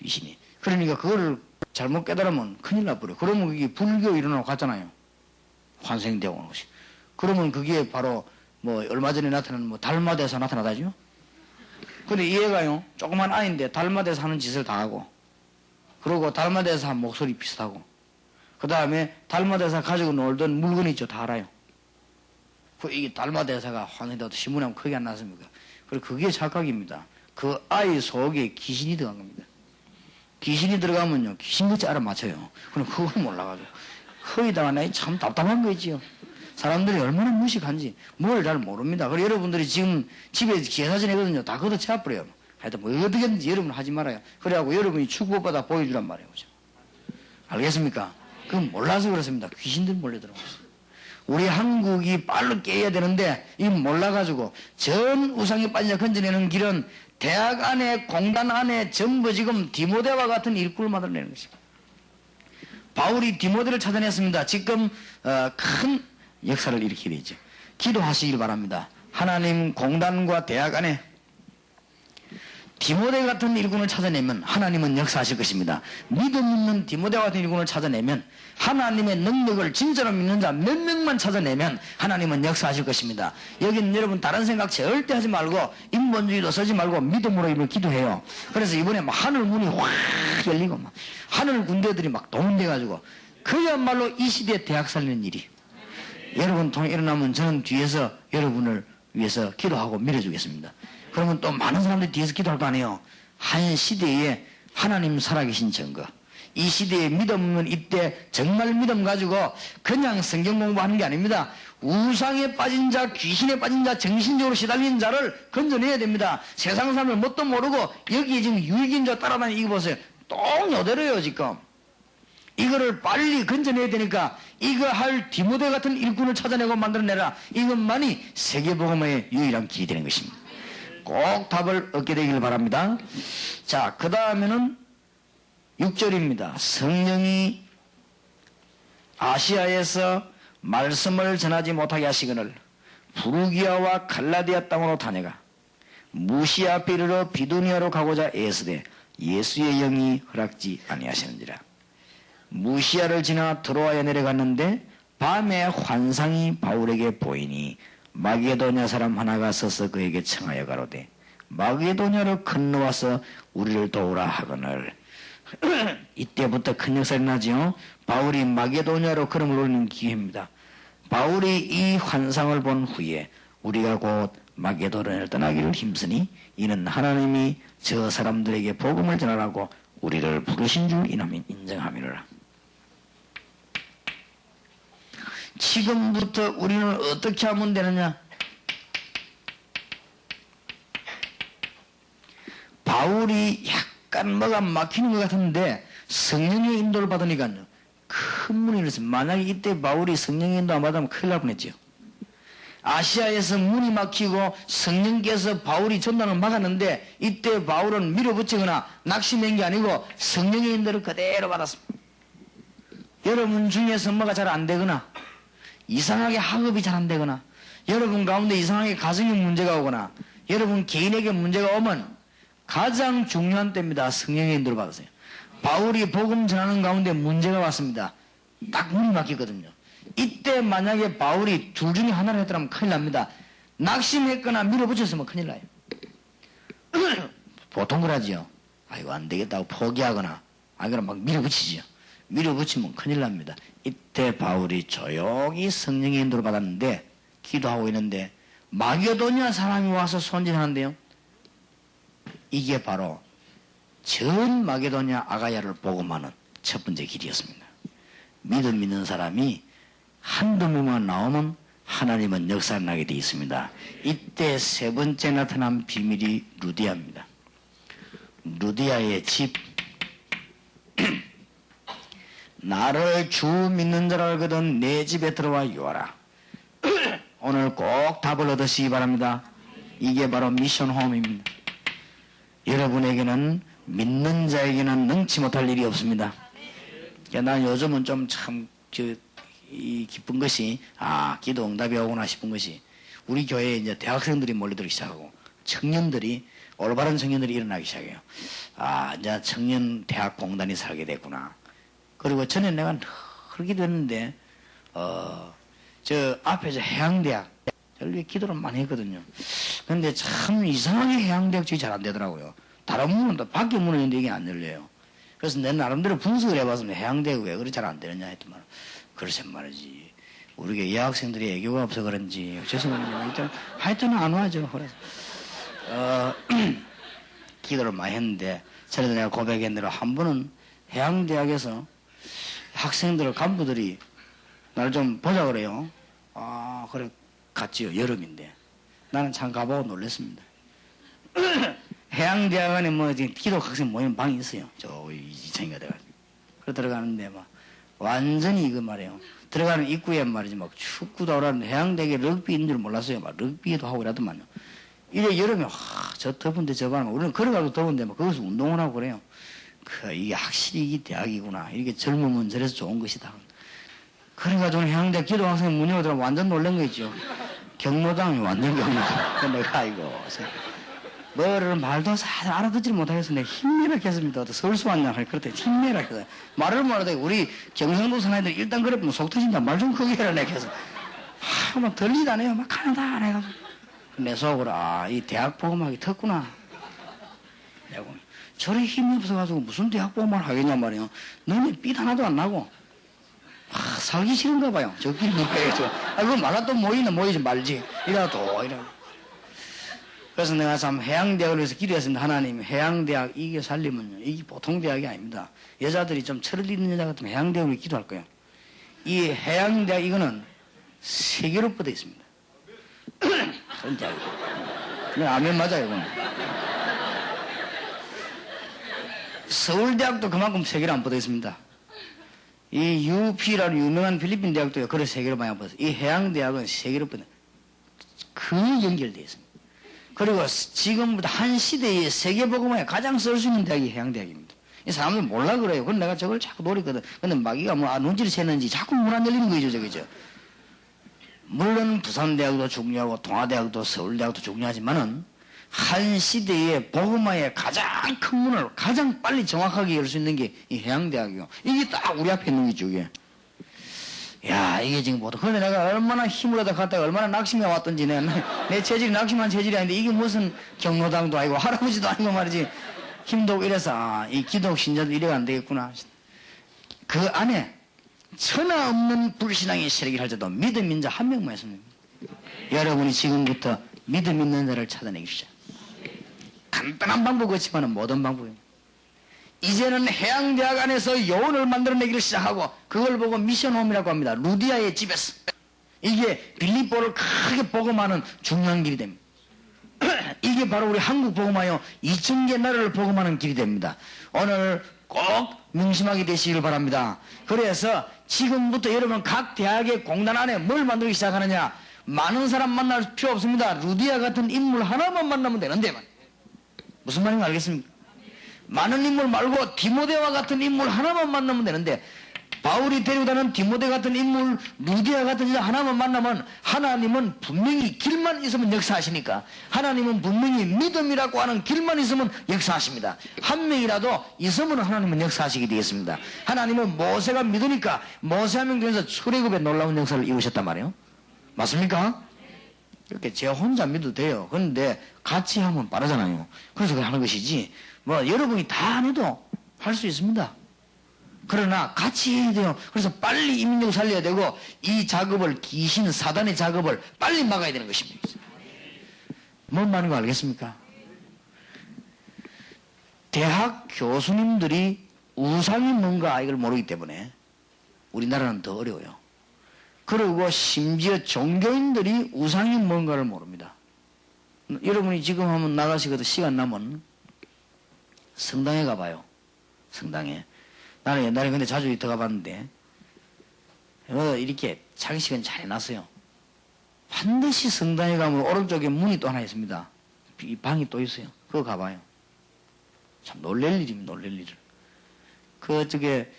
귀신이. 그러니까 그거를 잘못 깨달으면 큰일 나버려. 그러면 그게 불교 일어나고 갔잖아요. 환생되고 오는 것이. 그러면 그게 바로 얼마 전에 나타난 달마대사 나타나다죠. 근데 이 애가요, 조그만 아이인데 달마대사 하는 짓을 다 하고, 그리고 달마대사 목소리 비슷하고, 그 다음에 달마대사 가지고 놀던 물건 있죠. 다 알아요. 이게 달마대사가 환생되어도 신문에 하면 크게 안 났습니까? 그리고 그게 착각입니다. 그 아이 속에 귀신이 들어간 겁니다. 귀신이 들어가면요, 귀신같이 알아맞혀요. 그럼 그걸 몰라가지고. 허위다가 나이 참 답답한 거 있지요. 사람들이 얼마나 무식한지 뭘 잘 모릅니다. 그리고 여러분들이 지금 집에 제사 지내거든요. 다 걷어채버려요. 하여튼 어떻게든지 여러분 하지 말아요. 그래갖고 여러분이 축복받아 보여주란 말이에요. 그죠? 알겠습니까? 그건 몰라서 그렇습니다. 귀신들 몰려 들어갔어요. 우리 한국이 빨리 깨야 되는데 이 몰라가지고 전 우상에 빠져 건져내는 길은 대학 안에, 공단 안에 전부 지금 디모데와 같은 일꾼을 만들어내는 것입니다. 바울이 디모데를 찾아냈습니다. 지금 큰 역사를 일으키게 되죠. 기도하시길 바랍니다. 하나님 공단과 대학 안에 디모데 같은 일꾼을 찾아내면 하나님은 역사하실 것입니다. 믿음 있는 디모데 같은 일꾼을 찾아내면, 하나님의 능력을 진짜로 믿는 자 몇 명만 찾아내면 하나님은 역사하실 것입니다. 여기는 여러분 다른 생각 절대 하지 말고 인본주의도 쓰지 말고 믿음으로 이걸 기도해요. 그래서 이번에 하늘 문이 확 열리고 하늘 군대들이 동원돼가지고 그야말로 이 시대에 대학 살리는 일이 여러분 통해 일어나면 저는 뒤에서 여러분을 위해서 기도하고 밀어주겠습니다. 그러면 또 많은 사람들이 뒤에서 기도할 거 아니에요. 한 시대에 하나님 살아계신 증거. 이 시대에 믿음은 이때 정말 믿음 가지고 그냥 성경 공부하는 게 아닙니다. 우상에 빠진 자, 귀신에 빠진 자, 정신적으로 시달린 자를 건져내야 됩니다. 세상 사람을 뭣도 모르고 여기에 지금 유익인자 따라다니는 이거 보세요. 똥 여대로요 지금. 이거를 빨리 건져내야 되니까 이거 할 디모데 같은 일꾼을 찾아내고 만들어내라. 이것만이 세계복음의 유일한 길이 되는 것입니다. 꼭 답을 얻게 되기를 바랍니다. 자, 그 다음에는 6절입니다. 성령이 아시아에서 말씀을 전하지 못하게 하시거늘 부르기아와 갈라디아 땅으로 다녀가 무시아 비르러 비두니아로 가고자 애쓰되 예수의 영이 허락지 아니하시는지라. 무시아를 지나 드로아에 내려갔는데 밤에 환상이 바울에게 보이니 마게도냐 사람 하나가 서서 그에게 청하여 가로되 마게도냐로 건너와서 우리를 도우라 하거늘. 이때부터 큰 역사가 나지요. 바울이 마게도냐로 걸음을 올리는 기회입니다. 바울이 이 환상을 본 후에 우리가 곧 마게도냐를 떠나기를 힘쓰니 이는 하나님이 저 사람들에게 복음을 전하라고 우리를 부르신 줄 인정함이라. 지금부터 우리는 어떻게 하면 되느냐? 바울이 약간 뭐가 막히는 것 같은데 성령의 인도를 받으니까요. 큰 문이 열렸어요. 만약에 이때 바울이 성령의 인도 안 받으면 큰일 날 뻔했죠. 아시아에서 문이 막히고 성령께서 바울이 전단을 막았는데 이때 바울은 밀어붙이거나 낙심한 게 아니고 성령의 인도를 그대로 받았습니다. 여러분 중에서 뭐가 잘 안 되거나 이상하게 학업이 잘 안 되거나 여러분 가운데 이상하게 가정에 문제가 오거나 여러분 개인에게 문제가 오면 가장 중요한 때입니다. 성령의 인도를 받으세요. 바울이 복음 전하는 가운데 문제가 왔습니다. 딱 문이 막히거든요. 이때 만약에 바울이 둘 중에 하나를 했더라면 큰일 납니다. 낙심했거나 밀어붙였으면 큰일 나요. 보통 그러지요. 아이고 안 되겠다고 포기하거나 아니면 막 밀어붙이죠. 밀어붙이면 큰일 납니다. 이때 바울이 조용히 성령의 인도를 받았는데 기도하고 있는데 마게도냐 사람이 와서 손질하는데요. 이게 바로 전 마게도냐 아가야를 복음하는 첫 번째 길이었습니다. 믿음 있는 사람이 한두 명만 나오면 하나님은 역사를 나게 되어 있습니다. 이때 세 번째 나타난 비밀이 루디아입니다. 루디아의 집 나를 주 믿는 자라 알거든 내 집에 들어와 유하라. 오늘 꼭 답을 얻으시기 바랍니다. 이게 바로 미션 홈입니다. 여러분에게는 믿는 자에게는 능치 못할 일이 없습니다. 난 요즘은 좀 참 기쁜 것이 기도 응답이 오구나 싶은 것이 우리 교회에 이제 대학생들이 몰려들기 시작하고 청년들이 올바른 청년들이 일어나기 시작해요. 이제 청년 대학 공단이 살게 됐구나. 그리고 전에 내가 그렇게 됐는데 저 앞에 저 해양대학 여기 기도를 많이 했거든요. 근데 참 이상하게 해양대학 쪽이 잘 안 되더라고요. 다른 문은 또 밖에 문은 있는데 이게 안 열려요. 그래서 내 나름대로 분석을 해봤습니다. 해양대학 왜 그렇게 잘 안 되느냐 했더만 글쎄 말이지 우리 여학생들이 애교가 없어 그런지 죄송합니다. 하여튼 안 와죠. 그래서 기도를 많이 했는데 전에도 내가 고백한 대로 한 번은 해양대학에서 학생들 간부들이 나를 좀 보자 그래요. 그래 갔지요. 여름인데 나는 참 가보고 놀랐습니다. 해양대학 안에 뭐 지금 기독 학생 모이는 방이 있어요. 저 2층인가 돼가지고 그래 들어가는데 막 완전히 이거 말이에요. 들어가는 입구에 말이지 막 축구도 하라는 해양대학에 럭비인 줄 몰랐어요. 막 럭비도 하고 이러더만요. 이래 여름에 저 더운데 저 바람 우리는 걸어가도 더운데 막 거기서 운동을 하고 그래요. 이게 확실히 이게 대학이구나. 이렇게 젊으면 저래서 좋은 것이다. 그래가지고 해양대학 기도학생 문 열고 들어가면 완전 놀란 거 있죠. 경로당이 완전 경로당. 내가 아이고 뭐를 말도 잘 알아듣지 못하겠어. 내가 힘내라 했습니다. 서울수 왔냐 그렇대 힘내라 했어요. 말을 못하다 우리 경상도 사람들이 일단 그래 보면 속 터진다. 말 좀 크게 해라 내가 해서 막 들리지도 않아요. 막 하나다 해가지고 내 속으로 이 대학 복음하기 텄구나. 내가 저래 힘이 없어가지고 무슨 대학 복음을 하겠냐 말이에요. 너네 삐 하나도 안 나고 살기 싫은가 봐요. 저끼리 못 가겠죠. 그거 말라 또 모이지 말지. 이라도 이라고. 그래서 내가 참 해양대학을 위해서 기도했습니다. 하나님 해양대학 이게 살리면요. 이게 보통 대학이 아닙니다. 여자들이 좀 철을 있는 여자 같으면 해양대학을 위해 기도할 거예요. 이 해양대학 이거는 세계로 뻗어 있습니다. 그런 대학이고. 그냥 아멘 맞아요. 이거는. 서울대학도 그만큼 세계로 안 뻗어 있습니다. 이 UP라는 유명한 필리핀 대학도 그래 세계로 많이 뻗어 있어요. 이 해양대학은 세계로 뻗어 그 연결되어 있습니다. 그리고 지금부터 한 시대에 세계복음에 가장 쓸 수 있는 대학이 해양대학입니다. 이 사람들 몰라 그래요. 그럼 내가 저걸 자꾸 노리거든. 근데 마귀가 눈치를 채는지 자꾸 문 안 열리는 거죠, 저기죠. 물론 부산대학도 중요하고 동아대학도 서울대학도 중요하지만은 한 시대에 복음화의 가장 큰 문을 가장 빨리 정확하게 열 수 있는 게 이 해양대학이요. 이게 딱 우리 앞에 있는 거죠, 이게. 야, 이게 지금 뭐다. 그런데 내가 얼마나 힘을 얻어 갔다가 얼마나 낙심해 왔던지, 내 체질이 낙심한 체질이 아닌데, 이게 무슨 경로당도 아니고, 할아버지도 아니고 말이지. 힘도 없고 이래서, 아, 이 기독 신자도 이래가 안 되겠구나. 그 안에 천하 없는 불신앙의 세력이 할 때도 믿음 인자 한 명만 있습니다. 여러분이 지금부터 믿음 있는 자를 찾아내기 시작. 간단한 방법 같지만은 모든 방법입니다. 이제는 해양대학 안에서 요원을 만들어내기를 시작하고 그걸 보고 미션홈이라고 합니다. 루디아의 집에서. 이게 빌립보를 크게 복음하는 중요한 길이 됩니다. 이게 바로 우리 한국 복음하여 2000개 나라를 복음하는 길이 됩니다. 오늘 꼭 명심하게 되시길 바랍니다. 그래서 지금부터 여러분 각 대학의 공단 안에 뭘 만들기 시작하느냐. 많은 사람 만날 필요 없습니다. 루디아 같은 인물 하나만 만나면 되는데 무슨 말인지 알겠습니까? 많은 인물 말고 디모데와 같은 인물 하나만 만나면 되는데 바울이 데려다는 디모데 같은 인물, 루디아 같은 여자 하나만 만나면 하나님은 분명히 길만 있으면 역사하시니까 하나님은 분명히 믿음이라고 하는 길만 있으면 역사하십니다. 한 명이라도 있으면 하나님은 역사하시게 되겠습니다. 하나님은 모세가 믿으니까 모세 한 명 중에서 출애굽의 놀라운 역사를 이루셨단 말이에요. 맞습니까? 이렇게 제 혼자 믿어도 돼요. 그런데 같이 하면 빠르잖아요. 그래서 그걸 하는 것이지 뭐 여러분이 다 안 해도 할 수 있습니다. 그러나 같이 해야 돼요. 그래서 빨리 이민족 살려야 되고 이 작업을 귀신 사단의 작업을 빨리 막아야 되는 것입니다. 뭔 말인 거 알겠습니까? 대학 교수님들이 우상이 뭔가 이걸 모르기 때문에 우리나라는 더 어려워요. 그리고 심지어 종교인들이 우상이 뭔가를 모릅니다. 여러분이 지금 한번 나가시거든 시간 나면 성당에 가봐요. 성당에. 나는 옛날에 근데 자주 이터 가봤는데 이렇게 장식은 잘 해놨어요. 반드시 성당에 가면 오른쪽에 문이 또 하나 있습니다. 이 방이 또 있어요. 그거 가봐요. 참 놀랄 일입니다. 놀랄 일을. 그쪽에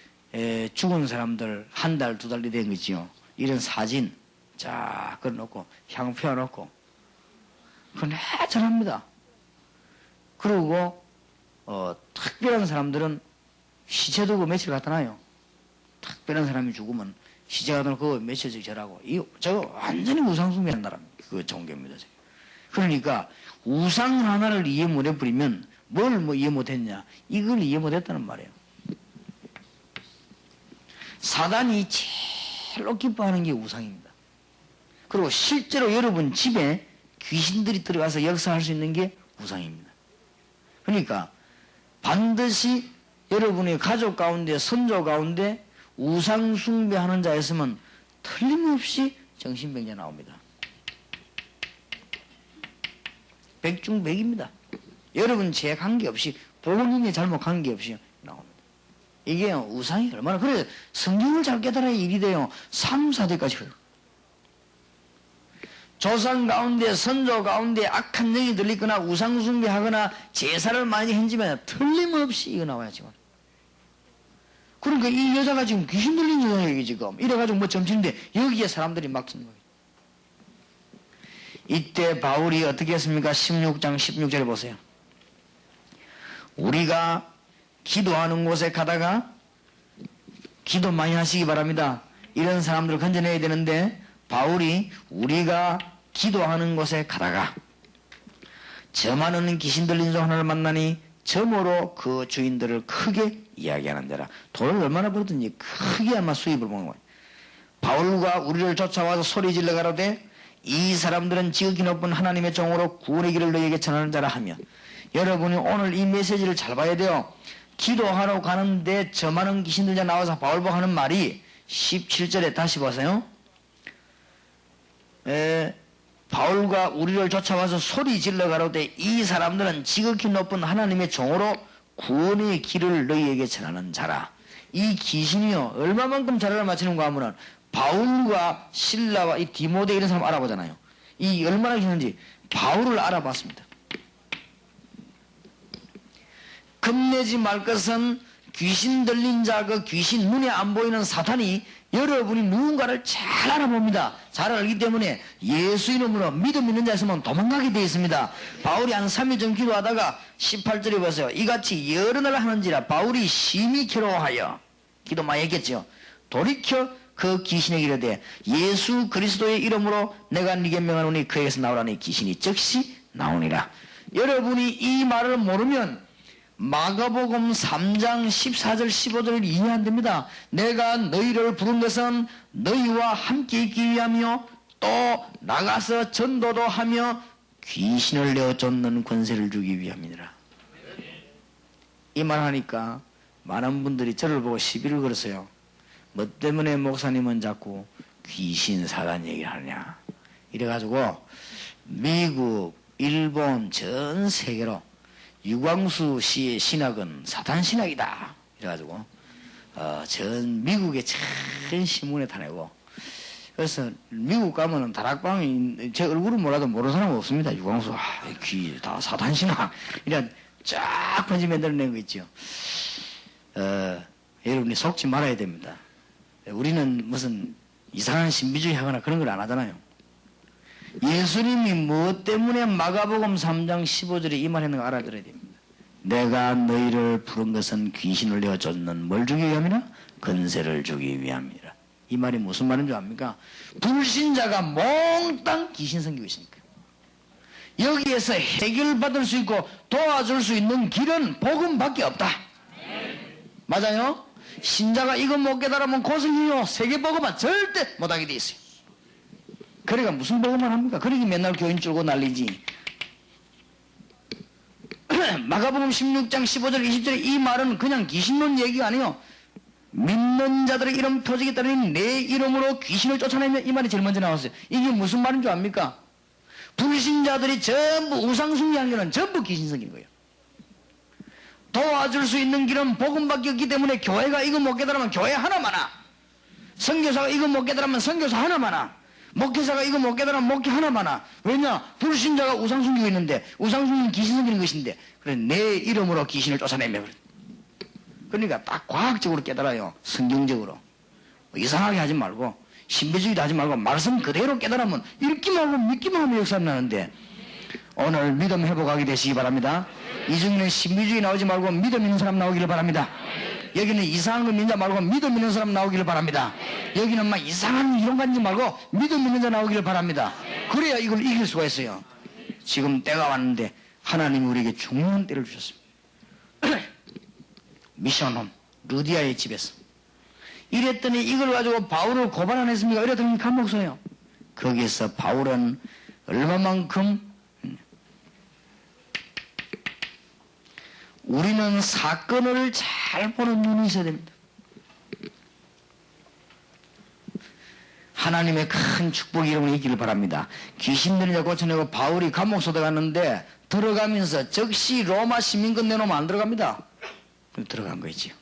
죽은 사람들 한 달, 두 달이 된 거지요. 이런 사진 쫙 걸어놓고 향 펴놓고 그건 해전합니다. 그리고 특별한 사람들은 시체 두고 며칠 갖다 놔요. 특별한 사람이 죽으면 시체 갖다 놓고 며칠씩 절하고 저거 완전히 우상 숭배하는 나라입니다. 그 종교입니다. 저게. 그러니까 우상 하나를 이해 못해버리면 뭘 뭐 이해 못했냐 이걸 이해 못했다는 말이에요. 사단이 제일로 기뻐하는 게 우상입니다. 그리고 실제로 여러분 집에 귀신들이 들어가서 역사할 수 있는 게 우상입니다. 그러니까 반드시 여러분의 가족 가운데 선조 가운데 우상 숭배하는 자 있으면 틀림없이 정신병자 나옵니다. 백중백입니다. 여러분 제 관계없이 부모님의 잘못 관계없이 나옵니다. 이게 우상이 얼마나 그래 성경을 잘 깨달아야 일이 돼요. 3, 4대까지 그래요. 조상 가운데 선조 가운데 악한 영이 들리거나 우상 숭배하거나 제사를 많이 행지면 틀림없이 이거 나와요 지금. 그러니까 이 여자가 지금 귀신 들린 여자예요 지금. 이래가지고 뭐 점치는데 여기에 사람들이 막 쓰는 거예요. 이때 바울이 어떻게 했습니까? 16장 16절에 보세요. 우리가 기도하는 곳에 가다가 기도 많이 하시기 바랍니다. 이런 사람들을 건져내야 되는데 바울이 우리가 기도하는 곳에 가다가 점하는 귀신 들린 종 하나를 만나니 점으로 그 주인들을 크게 이야기하는 데라. 돈을 얼마나 벌든지 크게 아마 수입을 보는 거예요. 바울과 우리를 쫓아와서 소리 질러 가로되 이 사람들은 지극히 높은 하나님의 종으로 구원의 길을 너희에게 전하는 자라 하며 여러분이 오늘 이 메시지를 잘 봐야 돼요. 기도하러 가는데 점하는 귀신들 나와서 바울 보고 하는 말이 17절에 다시 보세요. 바울과 우리를 쫓아와서 소리 질러 가로되 이 사람들은 지극히 높은 하나님의 종으로 구원의 길을 너희에게 전하는 자라. 이 귀신이요 얼마만큼 자료를 맞추는가 하면은 바울과 실라와 이 디모데 이런 사람 알아보잖아요. 이 얼마나 귀신인지 바울을 알아봤습니다. 겁내지 말 것은 귀신 들린 자, 그 귀신 눈에 안 보이는 사탄이 여러분이 누군가를 잘 알아봅니다. 잘 알기 때문에 예수 이름으로 믿음 있는 자 있으면 도망가게 되어 있습니다. 바울이 한 3일 전 기도하다가 18절에 보세요. 이같이 여러 날 하는지라 바울이 심히 괴로워하여 기도 많이 했겠죠. 돌이켜 그 귀신에게 이르되 예수 그리스도의 이름으로 내가 네게 명하노니 그에게서 나오라니 귀신이 즉시 나오니라. 여러분이 이 말을 모르면 마가복음 3장 14절 15절을 이해 안 됩니다. 내가 너희를 부른 것은 너희와 함께 있기 위하며 또 나가서 전도도 하며 귀신을 내어 쫓는 권세를 주기 위함이니라. 이 말 하니까 많은 분들이 저를 보고 시비를 걸었어요. 뭐 때문에 목사님은 자꾸 귀신 사단 얘기를 하느냐. 이래가지고 미국, 일본 전 세계로 유광수 씨의 신학은 사탄 신학이다. 이래가지고 전 미국의 전 신문에 타내고, 그래서 미국 가면은 다락방에 제 얼굴은 몰라도 모르는 사람은 없습니다. 유광수 귀 다 사탄 신학 이런 쫙 번지 만들어낸 거 있죠. 여러분이 속지 말아야 됩니다. 우리는 무슨 이상한 신비주의 하거나 그런 걸 안 하잖아요. 예수님이 무엇 때문에 마가복음 3장 15절에 이 말했는가 알아들어야 됩니다. 내가 너희를 부른 것은 귀신을 내어 쫓는 뭘 주기 위함이라? 권세를 주기 위함이라. 이 말이 무슨 말인 줄 압니까? 불신자가 몽땅 귀신 섬기고 있으니까. 여기에서 해결받을 수 있고 도와줄 수 있는 길은 복음밖에 없다. 맞아요? 신자가 이거 못 깨달으면 고생해요. 세계복음은 절대 못하게 돼 있어요. 그러니까 무슨 복음을 합니까? 그러니 맨날 교인 쫄고 난리지. 마가복음 16장 15절 20절에 이 말은 그냥 귀신론 얘기가 아니에요. 믿는 자들의 이름 표적이 따르니 내 이름으로 귀신을 쫓아내면, 이 말이 제일 먼저 나왔어요. 이게 무슨 말인 줄 압니까? 불신자들이 전부 우상숭배한 거는 전부 귀신성인 거예요. 도와줄 수 있는 길은 복음밖에 없기 때문에 교회가 이거 못 깨달으면 교회 하나마나, 선교사가 이거 못 깨달으면 선교사 하나마나, 목회자가 이거 못 깨달으면 목회 하나마나. 왜냐? 불신자가 우상 숨기고 있는데, 우상 숨기는 귀신 숨기는 것인데, 그래 내 이름으로 귀신을 쫓아내며 그래. 그러니까 딱 과학적으로 깨달아요. 성경적으로. 이상하게 하지 말고 신비주의도 하지 말고 말씀 그대로 깨달으면 읽기만 하고 믿기만 하면 역사 나는데, 오늘 믿음 회복하게 되시기 바랍니다. 이 중에는 신비주의 나오지 말고 믿음 있는 사람 나오기를 바랍니다. 여기는 이상한 거 믿는 자 말고 믿음 있는 사람 나오기를 바랍니다. 여기는 막 이상한 이런 거 하지 말고 믿음 있는 자 나오기를 바랍니다. 그래야 이걸 이길 수가 있어요. 지금 때가 왔는데 하나님이 우리에게 중요한 때를 주셨습니다. 미션홈 루디아의 집에서 이랬더니 이걸 가지고 바울을 고발 안 했습니까? 이랬더니 감옥서요. 거기에서 바울은 얼마만큼, 우리는 사건을 잘 보는 눈이 있어야 됩니다. 하나님의 큰 축복이 여러분이 있기를 바랍니다. 귀신들이 고쳐내고 바울이 감옥소 들어갔는데 들어가면서 즉시 로마 시민권 내놓으면 안 들어갑니다. 들어간 거있지요.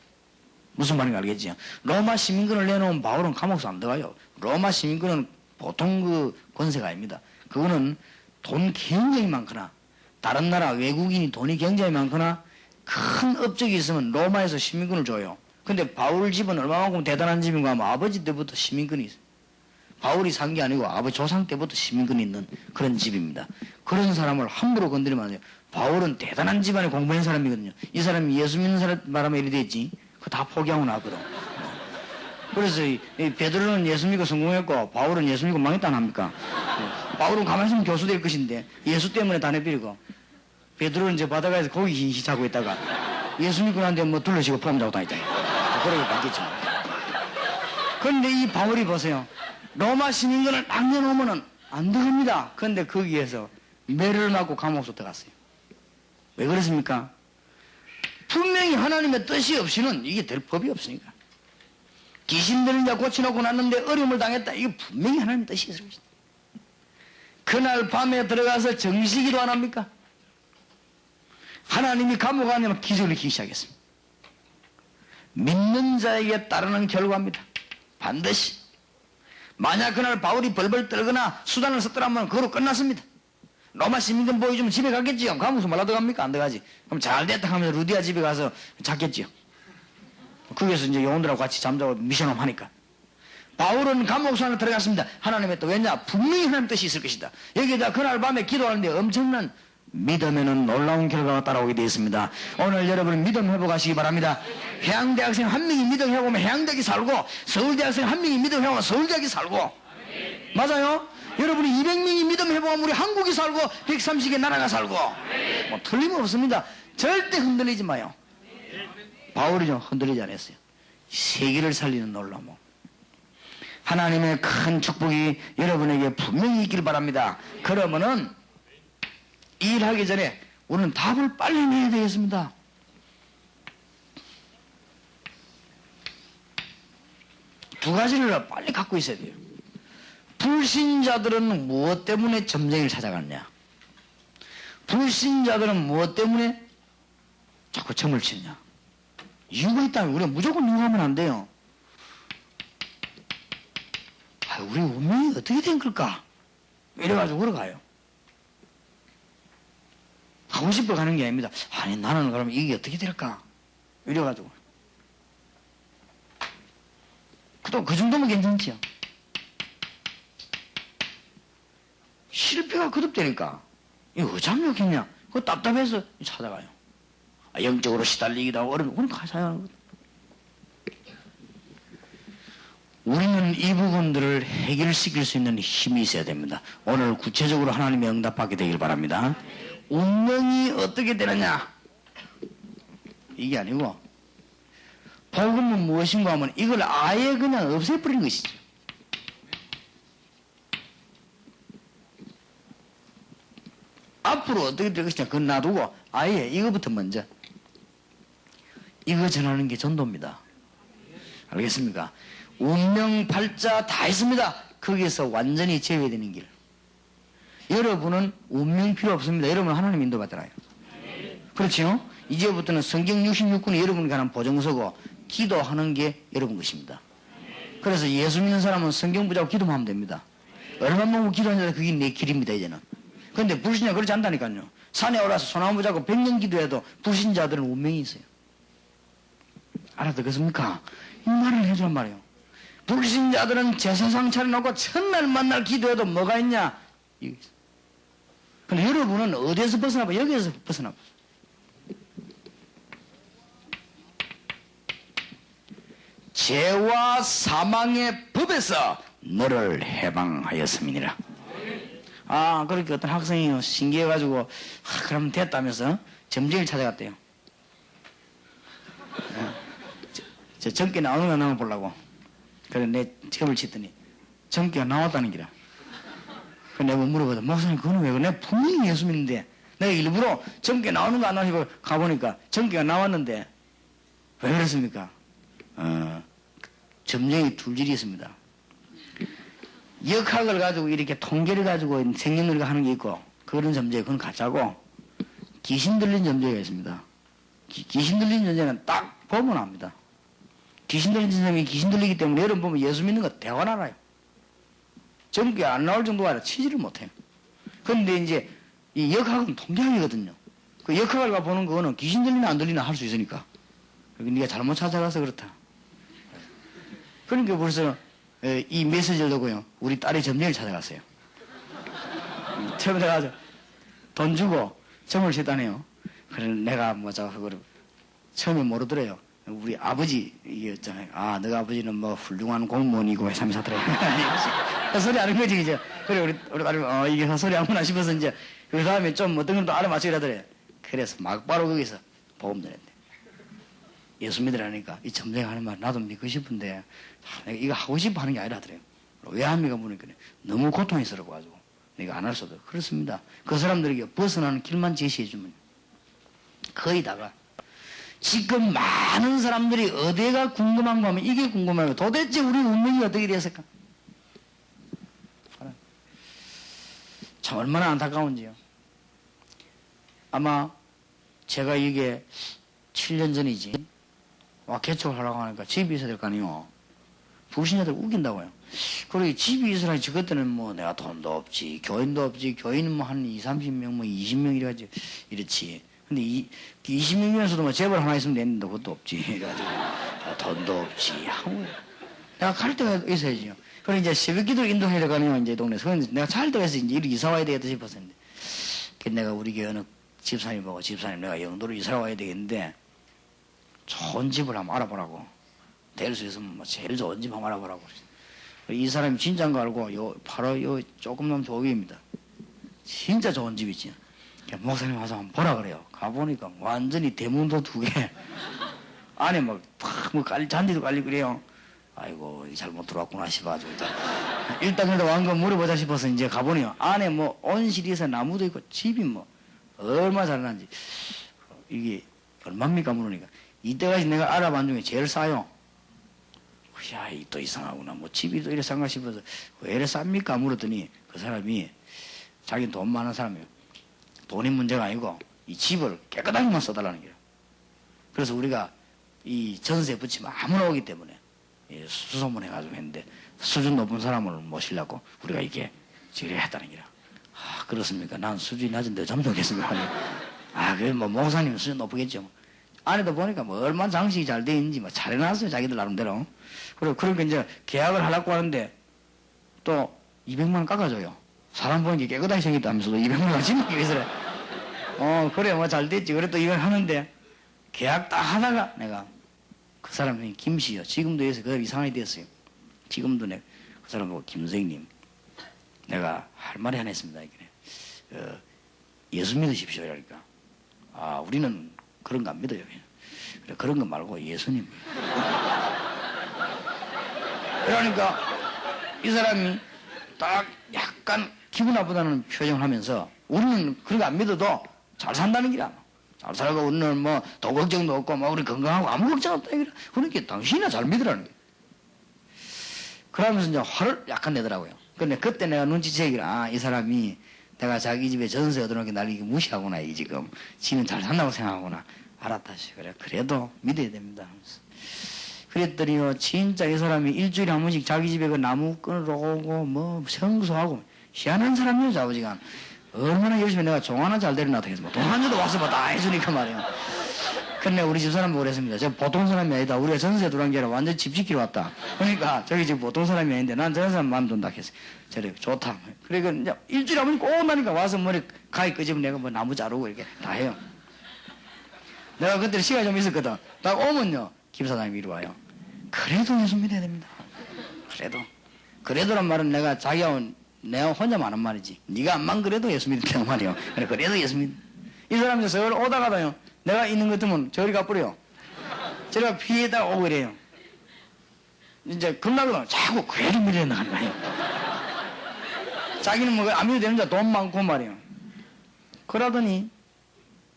무슨 말인지 알겠지요? 로마 시민권을 내놓으면 바울은 감옥소 안 들어가요. 로마 시민권은 보통 그 권세가 아닙니다. 그거는 돈 굉장히 많거나 다른 나라 외국인이 돈이 굉장히 많거나 큰 업적이 있으면 로마에서 시민권을 줘요. 근데 바울 집은 얼마만큼 대단한 집인가 하면 아버지 때부터 시민권이 있어요. 바울이 산 게 아니고 아버지 조상 때부터 시민권이 있는 그런 집입니다. 그런 사람을 함부로 건드리면 안 돼요. 바울은 대단한 집안에 공부한 사람이거든요. 이 사람이 예수 믿는 사람 말하면 이리 됐지. 그거 다 포기하고 나거든. 그래서 이 베드로는 예수 믿고 성공했고 바울은 예수 믿고 망했다 안 합니까? 바울은 가만히 있으면 교수 될 것인데 예수 때문에 다 내버리고, 베드로는 이제 바닷가에서 고기 흰시 자고 있다가 예수 믿고 난데 뭐 둘러시고 포함 자고 다녔잖아요. 그러고 바뀌었죠. 그런데 이 바울이 보세요. 로마 시민권을 딱 내놓으면 안 들어갑니다. 그런데 거기에서 매를 맞고 감옥소 들어갔어요. 왜 그랬습니까? 분명히 하나님의 뜻이 없이는 이게 될 법이 없으니까. 귀신들을 이제 고쳐놓고 났는데 어려움을 당했다. 이게 분명히 하나님의 뜻이 있을 것이다. 그날 밤에 들어가서 정시기도 안 합니까? 하나님이 감옥 안에 기적을 일으키기 시작했습니다. 믿는 자에게 따르는 결과입니다. 반드시. 만약 그날 바울이 벌벌 떨거나 수단을 썼더라면 그거로 끝났습니다. 로마 시민권 보여주면 집에 갔겠지요. 감옥소 말라 들어갑니까? 안 들어가지. 그럼 잘 됐다 하면서 루디아 집에 가서 잤겠지요. 거기에서 이제 영혼들하고 같이 잠자고 미션홈 하니까. 바울은 감옥소 안에 들어갔습니다. 하나님의 뜻. 왜냐? 분명히 하나님의 뜻이 있을 것이다. 여기다 그날 밤에 기도하는데 엄청난 믿음에는 놀라운 결과가 따라오게 되어 있습니다. 오늘 여러분 믿음 회복하시기 바랍니다. 해양대학생 한 명이 믿음 회복하면 해양대학이 살고, 서울대학생 한 명이 믿음 회복하면 서울대학이 살고, 맞아요? 여러분이 200명이 믿음 회복하면 우리 한국이 살고 130개 나라가 살고, 뭐 틀림없습니다. 절대 흔들리지 마요. 바울이 좀 흔들리지 않았어요. 세계를 살리는 놀라움. 하나님의 큰 축복이 여러분에게 분명히 있길 바랍니다. 그러면은 일하기 전에 우리는 답을 빨리 내야 되겠습니다. 두 가지를 빨리 갖고 있어야 돼요. 불신자들은 무엇 때문에 점쟁이를 찾아갔냐? 불신자들은 무엇 때문에 자꾸 점을 치냐? 이유가 있다면 우리가 무조건 이유하면 안 돼요. 우리 운명이 어떻게 된 걸까? 이래가지고 걸어가요. 하고 싶어 가는 게 아닙니다. 아니, 나는 그러면 이게 어떻게 될까? 이래가지고. 또 그 정도면 괜찮지요. 실패가 거듭되니까 이거 어쩌면 좋겠냐? 그거 답답해서 찾아가요. 영적으로 시달리기도 하고 어려운, 그건 가사야. 우리는 이 부분들을 해결시킬 수 있는 힘이 있어야 됩니다. 오늘 구체적으로 하나님의 응답받게 되길 바랍니다. 운명이 어떻게 되느냐? 이게 아니고 복음은 무엇인가 하면 이걸 아예 그냥 없애버린 것이죠. 앞으로 어떻게 될 것이냐 그건 놔두고 아예 이거부터 먼저 이거 전하는 게 전도입니다. 알겠습니까? 운명 팔자 다 있습니다. 거기에서 완전히 제외되는 길. 여러분은 운명 필요 없습니다. 여러분은 하나님 인도받잖아요. 그렇죠? 이제부터는 성경 66권이 여러분에 관한 보증서고 기도하는 게 여러분 것입니다. 그래서 예수 믿는 사람은 성경 붙잡고 기도만 하면 됩니다. 얼마나 보고 기도하냐 그게 내 길입니다 이제는. 그런데 불신자 그렇지 않다니까요. 산에 올라서 소나무 붙잡고 100년 기도해도 불신자들은 운명이 있어요. 알아듣겠습니까? 이 말을 해주란 말이에요. 불신자들은 제사상 차려놓고 첫날 만날 기도해도 뭐가 있냐? 근데 여러분은 어디에서 벗어나봐? 여기에서 벗어나봐. 죄와 사망의 법에서 너를 해방하였음이니라. 아, 그렇게 어떤 학생이 신기해가지고, 그러면 됐다면서 점쟁이를 찾아갔대요. 저 점괘 나오는 거 나와 보려고. 그래, 내 점을 치더니, 점괘가 나왔다는 기라. 그래, 내가 물어보다, 목사님, 그거는 왜 그래? 내가 분명히 예수 믿는데, 내가 일부러 점괘 나오는 거 안 나오고 가보니까 점괘가 나왔는데, 왜 그랬습니까? 점쟁이 둘질이 있습니다. 역학을 가지고 이렇게 통계를 가지고 생년월일 하는 게 있고, 그런 점쟁이, 그건 가짜고, 귀신 들린 점쟁이가 있습니다. 귀신 들린 점쟁이는 딱 보면 압니다. 귀신 들린 점쟁이 귀신 들리기 때문에 여러분 보면 예수 믿는 거 대화는 알아요. 점괘 안 나올 정도가 아니라 치지를 못해요. 그런데 이제 이 역학은 통계학이거든요. 그 역학을 가 보는 거는 귀신 들리나 안 들리나 할 수 있으니까. 네가 잘못 찾아가서 그렇다. 그러니까 벌써 이 메시지를 두고요. 우리 딸이 점쟁이를 찾아갔어요. 처음에 가서 돈 주고 점을 쳤다네요. 그래 내가 뭐자 그거를 처음에 모르더래요. 우리 아버지 이게 있잖아요. 아, 너가 아버지는 뭐 훌륭한 공무원이고 3, 4, 3. 소리 하는 거지 이제. 그래 우리 딸이 이게 소리 하구나 싶어서 이제 그 다음에 좀 어떤 걸 또 알아맞히라더래. 그래서 막바로 거기서 보험 전했대. 예수 믿으라니까 이 점쟁이 하는 말 나도 믿고 싶은데 내가 이거 하고 싶어 하는 게 아니라더래요. 왜 합니까? 보니까 너무 고통스러워가지고 내가 안 할 수도. 그렇습니다. 그 사람들에게 벗어나는 길만 제시해주면 거의 다가 지금 많은 사람들이 어디가 궁금한가 하면 이게 궁금해요. 도대체 우리 운명이 어떻게 되었을까? 참 얼마나 안타까운지요. 아마 제가 이게 7년 전이지 와 개척을 하려고 하니까 집이 있어야 될 거 아니에요. 불신자들 우긴다고요. 그리고 집이 있으라니 저 그때는 뭐 내가 돈도 없지 교인도 없지 교인은 뭐 한 20, 30명 뭐 20명 이래가지고 이렇지. 근데 20명이면서도 뭐 재벌 하나 있으면 됐는데 그것도 없지. 이래가지고 돈도 없지 하고 내가 갈 때가 있어야지요. 그래 이제 새벽 기도를 인도해야 될 거 아니에요. 이제 동네에서. 근데 내가 잘 돼서 이제 이렇게 이사 와야 되겠다 싶었었는데 내가 우리 교회 어느 집사님 보고 집사님 내가 영도로 이사를 와야 되겠는데 좋은 집을 한번 알아보라고. 될 수 있으면 뭐 제일 좋은 집 한번 알아보라고. 이 사람이 진짜인 거 알고 바로 요 조금 넘은 조교입니다. 진짜 좋은 집이지. 목사님 와서 한번 보라 그래요. 가보니까 완전히 대문도 2개. 안에 막 잔디도 깔리고 그래요. 아이고 잘못 들어왔구나 싶어가지고 일단 그래도 왕거 물어보자 싶어서 이제 가보니 안에 뭐 온실에서 나무도 있고 집이 뭐 얼마나 잘났는지. 이게 얼마입니까 물으니까 이때까지 내가 알아본 중에 제일 싸요. 야, 이 또 이상하구나. 뭐 집이 또 이래 싼가 싶어서 왜 이래 쌉니까 물었더니 그 사람이 자기는 돈 많은 사람이에요. 돈이 문제가 아니고 이 집을 깨끗하게만 써달라는 거예요. 그래서 우리가 이 전세 붙이면 아무나 오기 때문에 수소문해가지고 했는데 수준 높은 사람을 모시려고 우리가 이게 지뢰 했다는 거라. 아, 그렇습니까? 난 수준이 낮은데 좀 좋겠습니까? 아, 그래, 뭐, 목사님 수준 높겠죠. 안에도 보니까 뭐, 얼마나 장식이 잘 돼 있는지 뭐, 잘 해놨어요. 자기들 나름대로. 그리고 그러니까 이제 계약을 하려고 하는데 또 200만 원 깎아줘요. 사람 보니까 깨끗하게 생겼다면서도 200만 원 지금 그래. 그래, 뭐, 잘 됐지. 그래 또 이걸 하는데 계약 딱 하다가 내가 그 사람이 김씨요. 지금도 해서 그 이상하게 됐어요. 지금도 내가 그 사람 보고 김선생님 내가 할 말이 하나 있습니다. 예수 믿으십시오. 이러니까 아 우리는 그런 거 안 믿어요. 그래, 그런 거 말고 예수님. 그러니까 이 사람이 딱 약간 기분 나쁘다는 표정을 하면서 우리는 그런 거 안 믿어도 잘 산다는 기라. 잘 살고 우리는 뭐 도 걱정도 없고 뭐 우리 건강하고 아무 걱정 없다. 그러니까 당신이나 잘 믿으라는 거예요. 그러면서 이제 화를 약간 내더라고요. 근데 그때 내가 눈치채기를 이 사람이 내가 자기 집에 전세 얻어놓은 게 날 이게 무시하구나. 이 지금 지는 잘 산다고 생각하구나. 알았다. 그래 그래도 믿어야 됩니다. 하면서. 그랬더니요 진짜 이 사람이 일주일에 한 번씩 자기 집에 그 나무 끊으러 오고 뭐 청소하고 희한한 사람이죠. 아버지가 얼마나 열심히 내가 종 하나 잘 데려놔도 되겠어. 돈 한 주도 와서 뭐 다 해주니까 말이에요. 근데 우리 집사람 보고 그랬습니다. 저 보통 사람이 아니다. 우리가 전세 들어간 게 아니라 완전 집 지키러 왔다. 그러니까 저기 지금 보통 사람이 아닌데 난 저런 사람 마음 든다 했어. 저래 좋다. 그러니까 이제 일주일에 한 번씩 꼭 나니까 와서 머리 가위 끄집어 내가 뭐 나무 자르고 이렇게 다 해요. 내가 그때 시간이 좀 있었거든. 딱 오면요 김사장님이 이리 와요. 그래도 예수 믿어야 됩니다. 그래도란 말은 내가 자기하고 내가 혼자만 하는 말이지. 네가 안만 그래도 예수 믿는다는 말이요. 그래도 예수 믿. 이 사람이 서울 오다가도요. 내가 있는 것 같으면 저리 가버려요. 저리가 피해다가 오고 이래요. 이제 겁나거든. 자꾸 그래도 믿어야 된다는 말이에요. 자기는 뭐 안 믿어도 되는 자 돈 많고 말이에요. 그러더니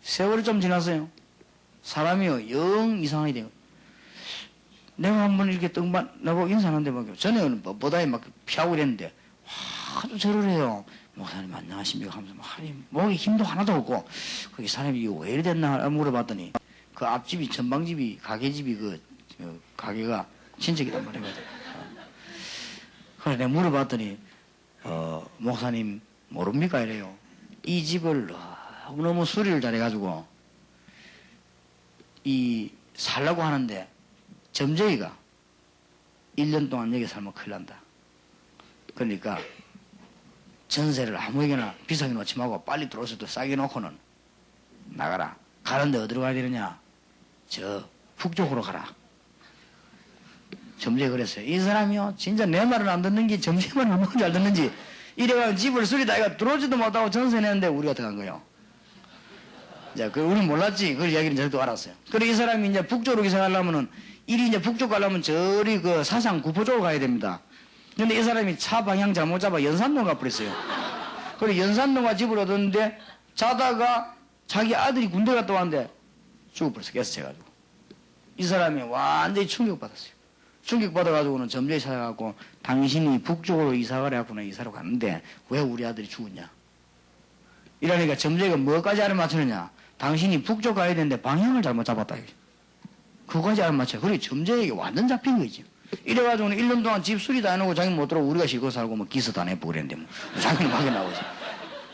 세월이 좀 지났어요. 사람이요 영 이상하게 돼요. 내가 한번 이렇게 떡만 나보고 인사하는데 막 전에는 뭐보다에 막 피하고 이랬는데 아주 절을 해요. 목사님 안녕하십니까 하면서 막 목에 힘도 하나도 없고 거기 사람이 이거 왜 이래 됐나 물어봤더니 그 앞집이 전방집이 가게집이 그 가게가 친척이란 말이거든. 그래서 내가 물어봤더니 목사님 모릅니까 이래요. 이 집을 너무 수리를 잘해가지고 이 살라고 하는데 점쟁이가 1년 동안 여기 살면 큰일 난다. 그러니까 전세를 아무에게나 비싸게 놓지 말고 빨리 들어올 때 싸게 놓고는 나가라. 가는데 어디로 가야 되느냐? 저 북쪽으로 가라. 점쟁이 그랬어요. 이 사람이요 진짜 내 말을 안 듣는지 점쟁이 말을 얼마나 잘 듣는지 이래가 집을 수리다 이가 들어오지도 못하고 전세 내는데 우리가 어떻게 한 거예요? 자, 우리는 몰랐지. 그 이야기는 저도 알았어요. 그래 이 사람이 이제 북쪽으로 이사하려면은 이리 이제 북쪽 가려면 저리 그 사상 구포 쪽으로 가야 됩니다. 근데 이 사람이 차 방향 잘못 잡아 연산동 가버렸어요. 그래 연산동가 집을 얻었는데 자다가 자기 아들이 군대 갔다 왔는데 죽어버렸어. 깨스쳐가지고. 이 사람이 완전히 충격받았어요. 충격받아가지고는 점쟁이 찾아가고 당신이 북쪽으로 이사가래 하고는 이사로 갔는데 왜 우리 아들이 죽었냐? 이러니까 점쟁이가 뭐까지 알아맞추느냐? 당신이 북쪽 가야 되는데 방향을 잘못 잡았다. 그거까지 알아맞춰. 그래 점쟁이에게 완전 잡힌 거지. 이래가지고는 1년 동안 집 수리 다 해놓고 자기 못 들어오고 우리가 실컷 살고 뭐 기서 다 내보고 그랬는데 뭐 자기는 막에 나오지.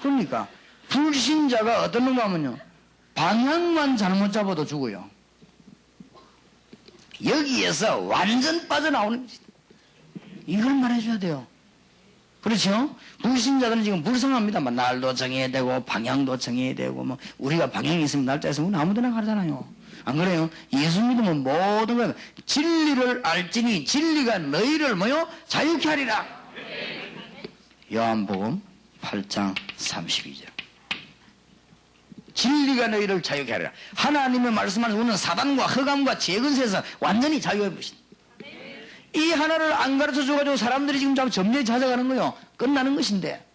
그러니까 불신자가 어떤 놈가 하면요. 방향만 잘못 잡아도 죽어요. 여기에서 완전 빠져나오는 거지. 이걸 말해줘야 돼요. 그렇죠? 불신자들은 지금 불쌍합니다. 뭐 날도 정해야 되고 방향도 정해야 되고 뭐 우리가 방향이 있으면 날짜 있으면 아무데나 가잖아요. 안 그래요? 예수 믿으면 모든 걸 진리를 알지니 진리가 너희를 뭐요? 자유케 하리라. 요한복음 8장 32절. 진리가 너희를 자유케 하리라. 하나님의 말씀하는 우리는 사단과 흑암과 재근세에서 완전히 자유해 보신다. 이 하나를 안 가르쳐 줘가지고 사람들이 지금 자꾸 점점 찾아가는 거요. 끝나는 것인데.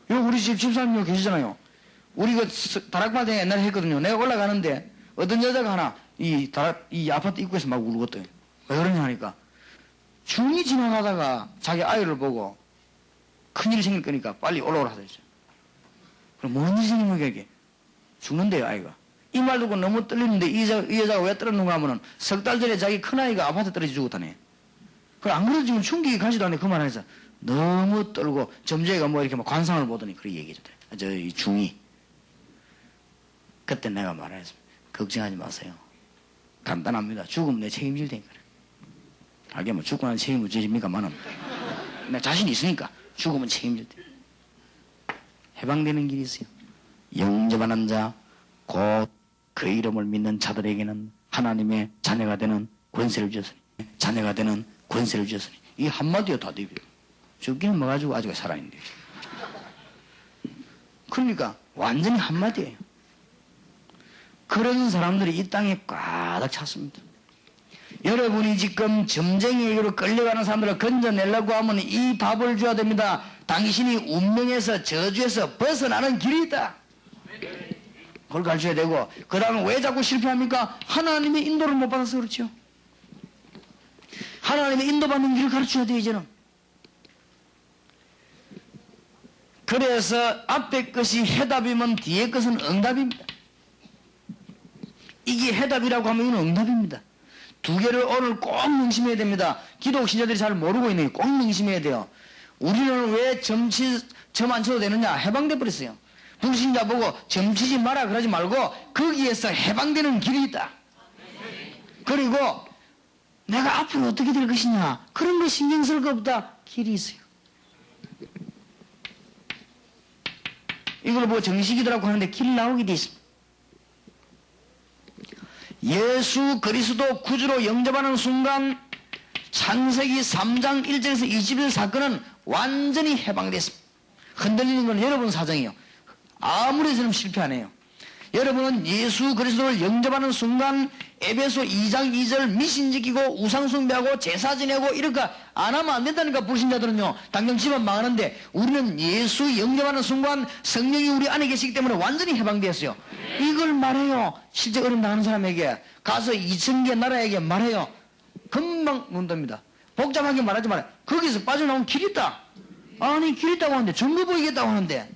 우리 집 집사님 계시잖아요. 우리 그 다락방에 옛날에 했거든요. 내가 올라가는데 어떤 여자가 하나 이 아파트 입구에서 막 울었대요. 왜 그러냐 하니까 중이 지나가다가 자기 아이를 보고 큰일이 생길 거니까 빨리 올라오라 하더랬죠. 그럼 뭔 일이 생긴 거야 이게? 죽는데요 아이가. 이 말 듣고 너무 떨리는데 이 여자가 왜 떨었는가 하면은 석 달 전에 자기 큰아이가 아파트 떨어져 죽었다네. 그래 안 그래도 지금 충격이 가지도 않네. 그 말 안에서 너무 떨고 점쟁이가 뭐 이렇게 막 관상을 보더니 그렇게 얘기해줬대. 이 중이. 그때 내가 말했습니다. 걱정하지 마세요. 간단합니다. 죽으면 내 책임질 테니까. 하긴 뭐 죽고 나면 책임을 져집니까? 만은. 내 자신이 있으니까 죽으면 책임질 테. 해방되는 길이 있어요. 영접하는 자, 곧 그 이름을 믿는 자들에게는 하나님의 자녀가 되는 권세를 주셨으니. 자녀가 되는 권세를 주셨으니. 이 한마디에 다 되고요. 죽기는 뭐 가지고 아직 살아있는데. 그러니까 완전히 한마디예요. 그런 사람들이 이 땅에 가득 찼습니다. 여러분이 지금 점쟁이에게로 끌려가는 사람들을 건져내려고 하면 이 답을 줘야 됩니다. 당신이 운명에서 저주에서 벗어나는 길이 있다. 그걸 가르쳐야 되고, 그 다음에 왜 자꾸 실패합니까? 하나님의 인도를 못 받아서 그렇죠. 하나님의 인도받는 길을 가르쳐야 돼요, 이제는. 그래서 앞에 것이 해답이면 뒤에 것은 응답입니다. 이게 해답이라고 하면 이건 응답입니다. 두 개를 오늘 꼭 명심해야 됩니다. 기독 신자들이 잘 모르고 있는 게 꼭 명심해야 돼요. 우리는 왜 점 안 쳐도 되느냐? 해방돼 버렸어요. 불신자 보고 점치지 마라 그러지 말고 거기에서 해방되는 길이 있다. 그리고 내가 앞으로 어떻게 될 것이냐? 그런 거 신경 쓸 거 없다. 길이 있어요. 이걸 뭐 정식이더라고 하는데 길 나오게 돼 있습니다. 예수 그리스도 구주로 영접하는 순간 창세기 3장 1절에서 20일 사건은 완전히 해방됐습니다. 흔들리는 건 여러분 사정이에요. 아무리 저는 실패 안 해요. 여러분은 예수 그리스도를 영접하는 순간 에베소 2장 2절 미신 지키고 우상 숭배하고 제사 지내고 이렇게 안 하면 안 된다니까. 불신자들은요. 당장 집안 망하는데 우리는 예수 영접하는 순간 성령이 우리 안에 계시기 때문에 완전히 해방되었어요. 이걸 말해요. 실제 어려움 당하는 사람에게 가서 2,000개 나라에게 말해요. 금방 논답니다. 복잡하게 말하지 말아요. 거기서 빠져나온 길 있다. 아니 길 있다고 하는데 전부 보이겠다고 하는데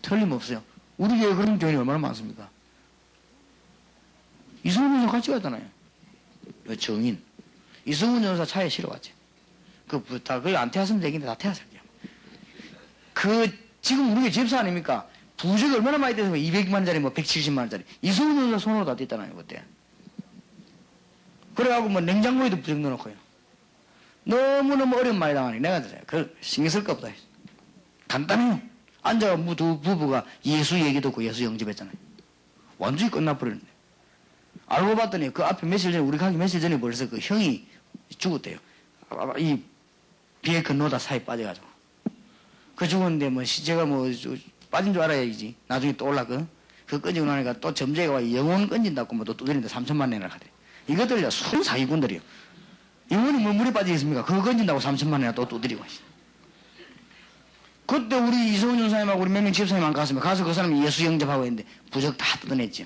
틀림없어요. 우리 교회 그런 교인이 얼마나 많습니까? 이성훈 전사 같이 갔잖아요. 정인. 이성훈 전사 차에 실어갔지. 거의 안 태웠으면 되겠는데 다 태웠어요. 지금 우리 교회 집사 아닙니까? 부적이 얼마나 많이 돼서 200만원짜리 뭐 170만원짜리. 이성훈 전사 손으로 다 뗐잖아요, 그때. 그래가지고 뭐 냉장고에도 부적 넣어놓고요. 너무너무 어려운 말이 당하니 내가 그걸 신경 쓸 거 없다. 간단해요. 앉아가 두 부부가 예수 얘기 듣고 예수 영접했잖아요. 완전히 끝나버렸는데. 알고 봤더니 그 앞에 며칠 전에, 우리 가기 며칠 전에 벌써 그 형이 죽었대요. 이 비에 건너다 사이 빠져가지고. 그 죽었는데 뭐 제가 뭐 빠진 줄 알아야지. 나중에 또 올라가. 그 끈지고 나니까 또 점쟁이가 와 영혼 끈진다고 뭐 또 두드리는데 3천만 원이나 하대. 이것들요, 순 사기꾼들이요. 영혼이 뭐 물에 빠지겠습니까? 그거 건진다고 3천만 원이나 또 두드리고. 그때 우리 이성훈 전사님하고 우리 몇 명 집사님만 갔으면 가서 그 사람이 예수 영접하고 있는데 부적 다 뜯어냈죠.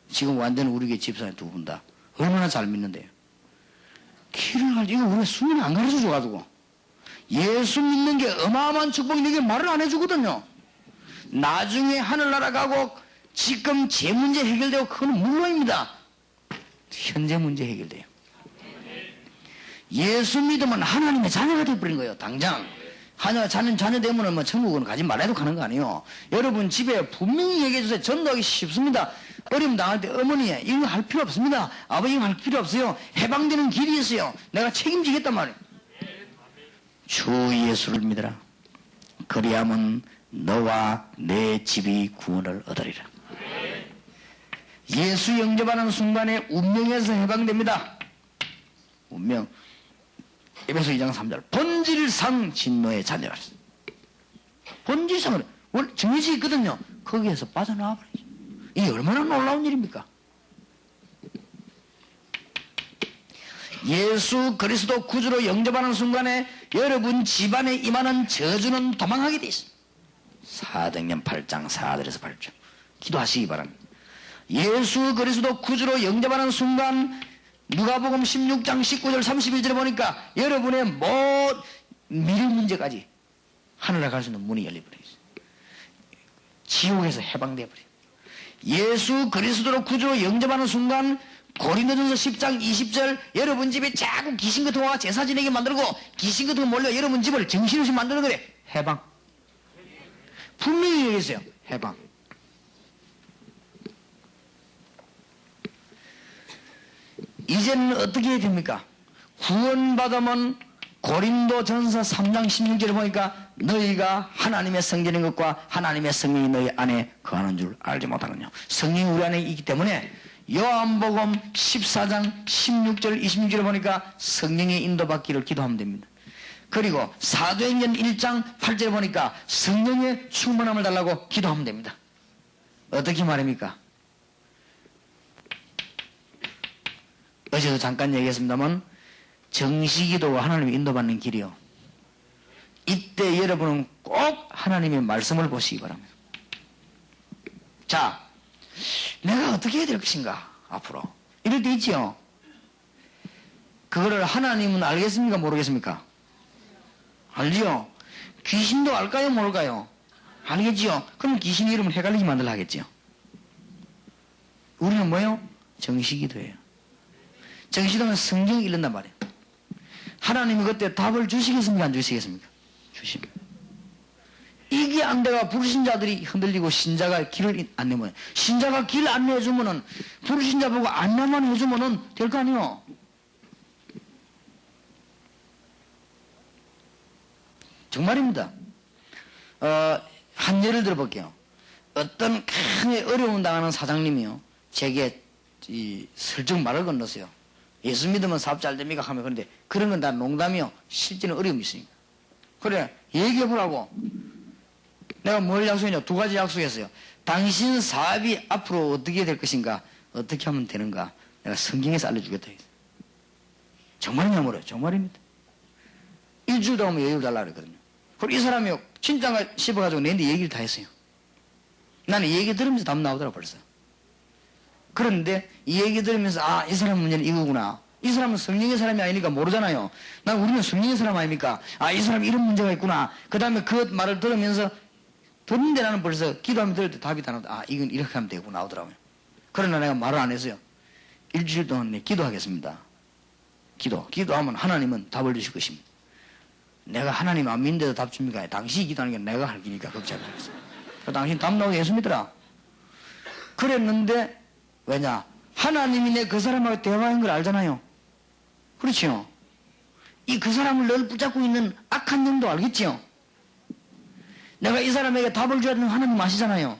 지금 완전 우리 교회 집사님 두 분 다 얼마나 잘 믿는데요. 길을 가지고 이거 우리가 수면이 안 가르쳐 줘가지고 예수 믿는 게 어마어마한 축복인데 이게 말을 안 해주거든요. 나중에 하늘나라 가고 지금 제 문제 해결되고 그건 물론입니다. 현재 문제 해결돼요. 예수 믿으면 하나님의 자녀가 되어버린 거예요. 당장. 자녀 되면 뭐 천국은 가지 말아도 가는 거 아니에요. 여러분 집에 분명히 얘기해 주세요. 전도하기 쉽습니다. 어려움 당할 때 어머니 이거 할 필요 없습니다. 아버지 이거 할 필요 없어요. 해방되는 길이 있어요. 내가 책임지겠단 말이에요. 주 예수를 믿어라. 그리하면 너와 내 집이 구원을 얻으리라. 예수 영접하는 순간에 운명에서 해방됩니다. 운명. 에베소 2장 3절. 본질상 진노의 자녀가 있어요. 본질상은 정해져 있거든요. 거기에서 빠져나와 버리죠. 이게 얼마나 놀라운 일입니까? 예수 그리스도 구주로 영접하는 순간에 여러분 집안에 임하는 저주는 도망하게 돼 있어요. 사도행전 8장 4절에서 8절. 기도하시기 바랍니다. 예수 그리스도 구주로 영접하는 순간 누가복음 16장 19절 31절에 보니까 여러분의 미래 문제까지 하늘에 갈 수 있는 문이 열려버려 있어요. 지옥에서 해방되어 버려요. 예수 그리스도로 구주로 영접하는 순간 고린도전서 10장 20절 여러분 집에 자꾸 귀신 같은 거가 제사 지내게 만들고 귀신 같은 거 몰려 여러분 집을 정신없이 만드는 거래. 해방. 분명히 얘기했어요. 해방. 이제는 어떻게 해야 됩니까? 구원받으면 고린도전서 3장 16절에 보니까 너희가 하나님의 성전인 것과 하나님의 성령이 너희 안에 거하는 줄 알지 못하느냐. 성령이 우리 안에 있기 때문에 요한복음 14장 16절 26절에 보니까 성령의 인도받기를 기도하면 됩니다. 그리고 사도행전 1장 8절에 보니까 성령의 충만함을 달라고 기도하면 됩니다. 어떻게 말입니까? 어제도 잠깐 얘기했습니다만 정시기도가 하나님의 인도받는 길이요. 이때 여러분은 꼭 하나님의 말씀을 보시기 바랍니다. 자, 내가 어떻게 해야 될 것인가 앞으로 이럴 때 있지요. 그거를 하나님은 알겠습니까 모르겠습니까? 알지요. 귀신도 알까요 모를까요? 알겠지요. 그럼 귀신 이름을 헷갈리게 만들어 하겠지요. 우리는 뭐예요? 정시기도예요. 정시기도는 성경 읽는단 말이에요. 하나님이 그때 답을 주시겠습니까 안 주시겠습니까? 주십니다. 이게 안 돼가 불신자들이 흔들리고 신자가 길을 안내면 신자가 길 안내해주면은 불신자 보고 안내만 해주면은 될 거 아니요. 정말입니다. 한 예를 들어볼게요. 어떤 큰 어려움 당하는 사장님이요. 제게 슬쩍 말을 건넜어요. 예수 믿으면 사업 잘 됩니까? 하면 그런데 그런 건 다 농담이요. 실제는 어려움이 있으니까. 그래 얘기해보라고. 내가 뭘 약속했냐? 2가지 약속했어요. 당신 사업이 앞으로 어떻게 될 것인가? 어떻게 하면 되는가? 내가 성경에서 알려주겠다. 정말이냐 물어요. 정말입니다. 일주일 동안 여유를 달라 그랬거든요. 그리고 이 사람이 진짜가 씹어가지고 내한테 얘기를 다 했어요. 나는 이 얘기 들으면서 답 나오더라 벌써. 그런데 이 얘기 들으면서 아, 이 사람 문제는 이거구나. 이 사람은 성령의 사람이 아니니까 모르잖아요. 난 우리는 성령의 사람 아닙니까? 아, 이 사람 이런 문제가 있구나. 그 다음에 그 말을 들으면서 듣는데 나는 벌써 기도하면 들을 때 답이 다 나오다. 아, 이건 이렇게 하면 되고 나오더라고요. 그러나 내가 말을 안 했어요. 일주일 동안 내 기도하겠습니다. 기도하면 하나님은 답을 주실 것입니다. 내가 하나님 안 믿는데도 답 줍니까? 당신이 기도하는 게 내가 할 기니까 걱정 말았어요. 당신 답 나오게 예수 믿더라. 그랬는데 왜냐? 하나님이 내 그 사람하고 대화한 걸 알잖아요. 그렇죠? 이 그 사람을 늘 붙잡고 있는 악한 영도 알겠지요? 내가 이 사람에게 답을 줘야 되는 하나님 아시잖아요.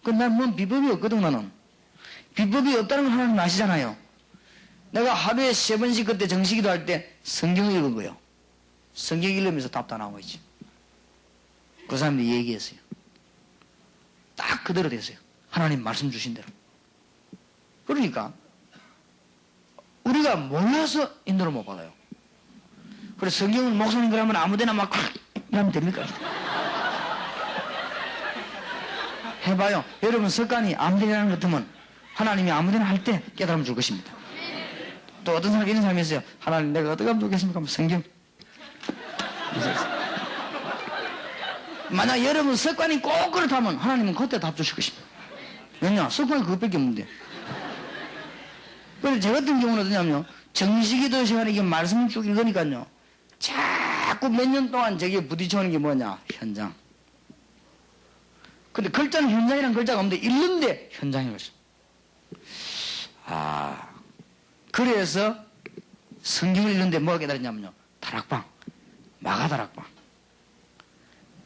그럼 난 뭔 비법이 없거든 나는. 비법이 없다는 걸 하나님 아시잖아요. 내가 하루에 3번씩 그때 정식기도 할 때 성경을 읽은 거예요. 성경 읽으면서 답 다 나오고 있지. 그 사람들이 얘기했어요. 딱 그대로 됐어요. 하나님 말씀 주신 대로. 그러니까 우리가 몰라서 인도를 못 받아요. 그래서 성경을 목사님 그러면 아무데나 막 이러면 됩니까? 해봐요. 여러분 습관이 아무데나 하는 것 같으면 하나님이 아무데나 할 때 깨달음 줄 것입니다. 또 어떤 사람 이런 사람이 있어요. 하나님 내가 어떻게 하면 좋겠습니까? 성경. 만약 여러분 습관이 꼭 그렇다면 하나님은 그때 답 주실 것입니다. 왜냐? 습관이 그것밖에 없는데. 그래서 제 같은 경우는 어떠냐면요. 정식기도 시간에 이게 말씀을 쭉 읽으니까요. 자꾸 몇 년 동안 저게 부딪혀오는 게 뭐냐? 현장. 근데 글자는 현장이라는 글자가 없는데 읽는데 현장인 것이죠. 아, 그래서 성경을 읽는데 뭐가 깨달았냐면요. 다락방. 마가다락방.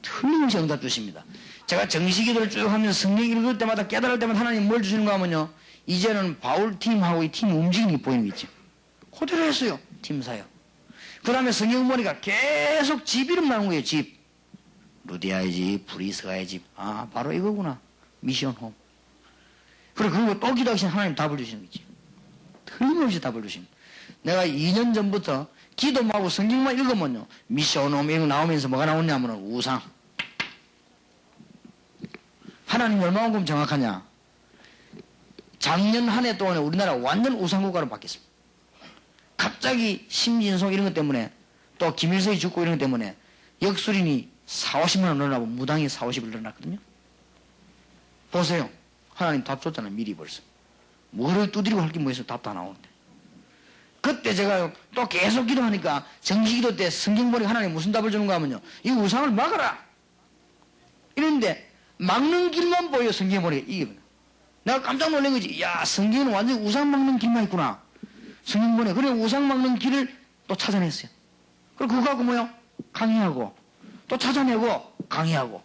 틀림없이 응답 주십니다. 제가 정식기도를 쭉 하면서 성경 읽을 때마다 깨달을 때마다 하나님 뭘 주시는가 하면요. 이제는 바울 팀하고 이 팀 움직임이 보이는 게 있죠. 그대로 했어요. 팀 사역. 그 다음에 성경 보니까 계속 집 이름 나오는 거예요. 집. 루디아의 집, 브리스가의 집. 아, 바로 이거구나. 미션 홈. 그리고 또 기도하시면 하나님 답을 주시는 거지. 틀림없이 답을 주십니다. 내가 2년 전부터 기도하고 성경만 읽으면요. 미션 홈 이런 거 나오면서 뭐가 나오냐면 우상. 하나님이 얼마만큼 정확하냐. 작년 한 해 동안에 우리나라 완전 우상국가로 바뀌었습니다. 갑자기 심진송 이런 것 때문에 또 김일성이 죽고 이런 것 때문에 역술인이 40, 50만 원 늘어나고 무당이 40, 50을 늘어났거든요. 보세요. 하나님 답 줬잖아요. 미리 벌써. 뭐를 두드리고 할 게 뭐 있어. 답 다 나오는데. 그때 제가 또 계속 기도하니까 정식기도 때 성경 보니까 하나님 무슨 답을 주는가 하면요. 이 우상을 막아라. 이런데 막는 길만 보여. 성경 보니까 이게 뭐야. 내가 깜짝 놀란 거지. 야, 성경은 완전히 우상 막는 길만 있구나. 성경 보니까. 그래 우상 막는 길을 또 찾아냈어요. 그리고 그거 갖고 뭐요? 강의하고 또 찾아내고 강의하고.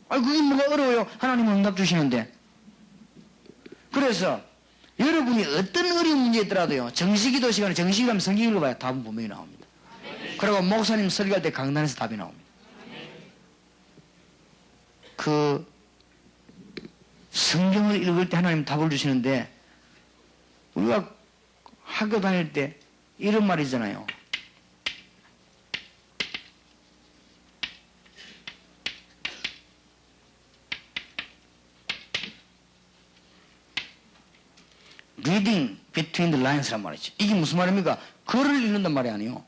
아니 그게 뭐가 어려워요. 하나님은 응답 주시는데. 그래서 여러분이 어떤 어려운 문제 있더라도요. 정식기도 시간에 정식이라면 성경 읽어봐야 답은 분명히 나옵니다. 그리고 목사님 설교할 때 강단에서 답이 나옵니다. 그 성경을 읽을 때 하나님 답을 주시는데 우리가 학교 다닐 때 이런 말이잖아요. reading between the lines란 말이죠. 이게 무슨 말입니까? 글을 읽는단 말이 아니에요.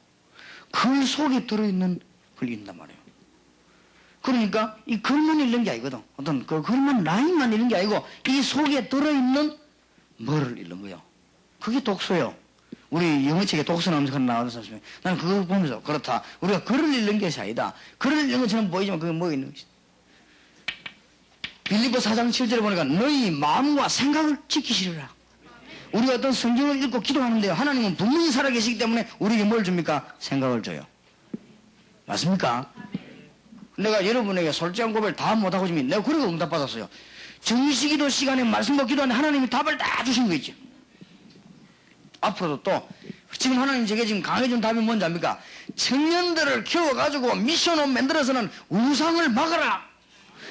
글 속에 들어있는 걸 읽는단 말이에요. 그러니까 이 글만 읽는 게 아니거든. 어떤 그 글만 라인만 읽는 게 아니고 이 속에 들어있는 뭐를 읽는 거예요. 그게 독서예요. 우리 영어책에 독서 나오면서 나오는 사람이 나는 그걸 보면서 그렇다. 우리가 글을 읽는 것이 아니다. 글을 읽는 것처럼 보이지만 그게 뭐 있는 것이다. 빌립보 4장 7절에 보니까 너희 마음과 생각을 지키시리라. 우리가 어떤 성경을 읽고 기도하는데요. 하나님은 분명히 살아계시기 때문에 우리에게 뭘 줍니까? 생각을 줘요. 맞습니까? 내가 여러분에게 솔직한 고백을 다 못하고 지금 내가 그러고 응답받았어요. 정식기도 시간에 말씀과 기도하는데 하나님이 답을 다 주신 거 있죠. 앞으로도 또 지금 하나님 제게 지금 강해준 답이 뭔지 압니까? 청년들을 키워가지고 미션을 만들어서는 우상을 막아라.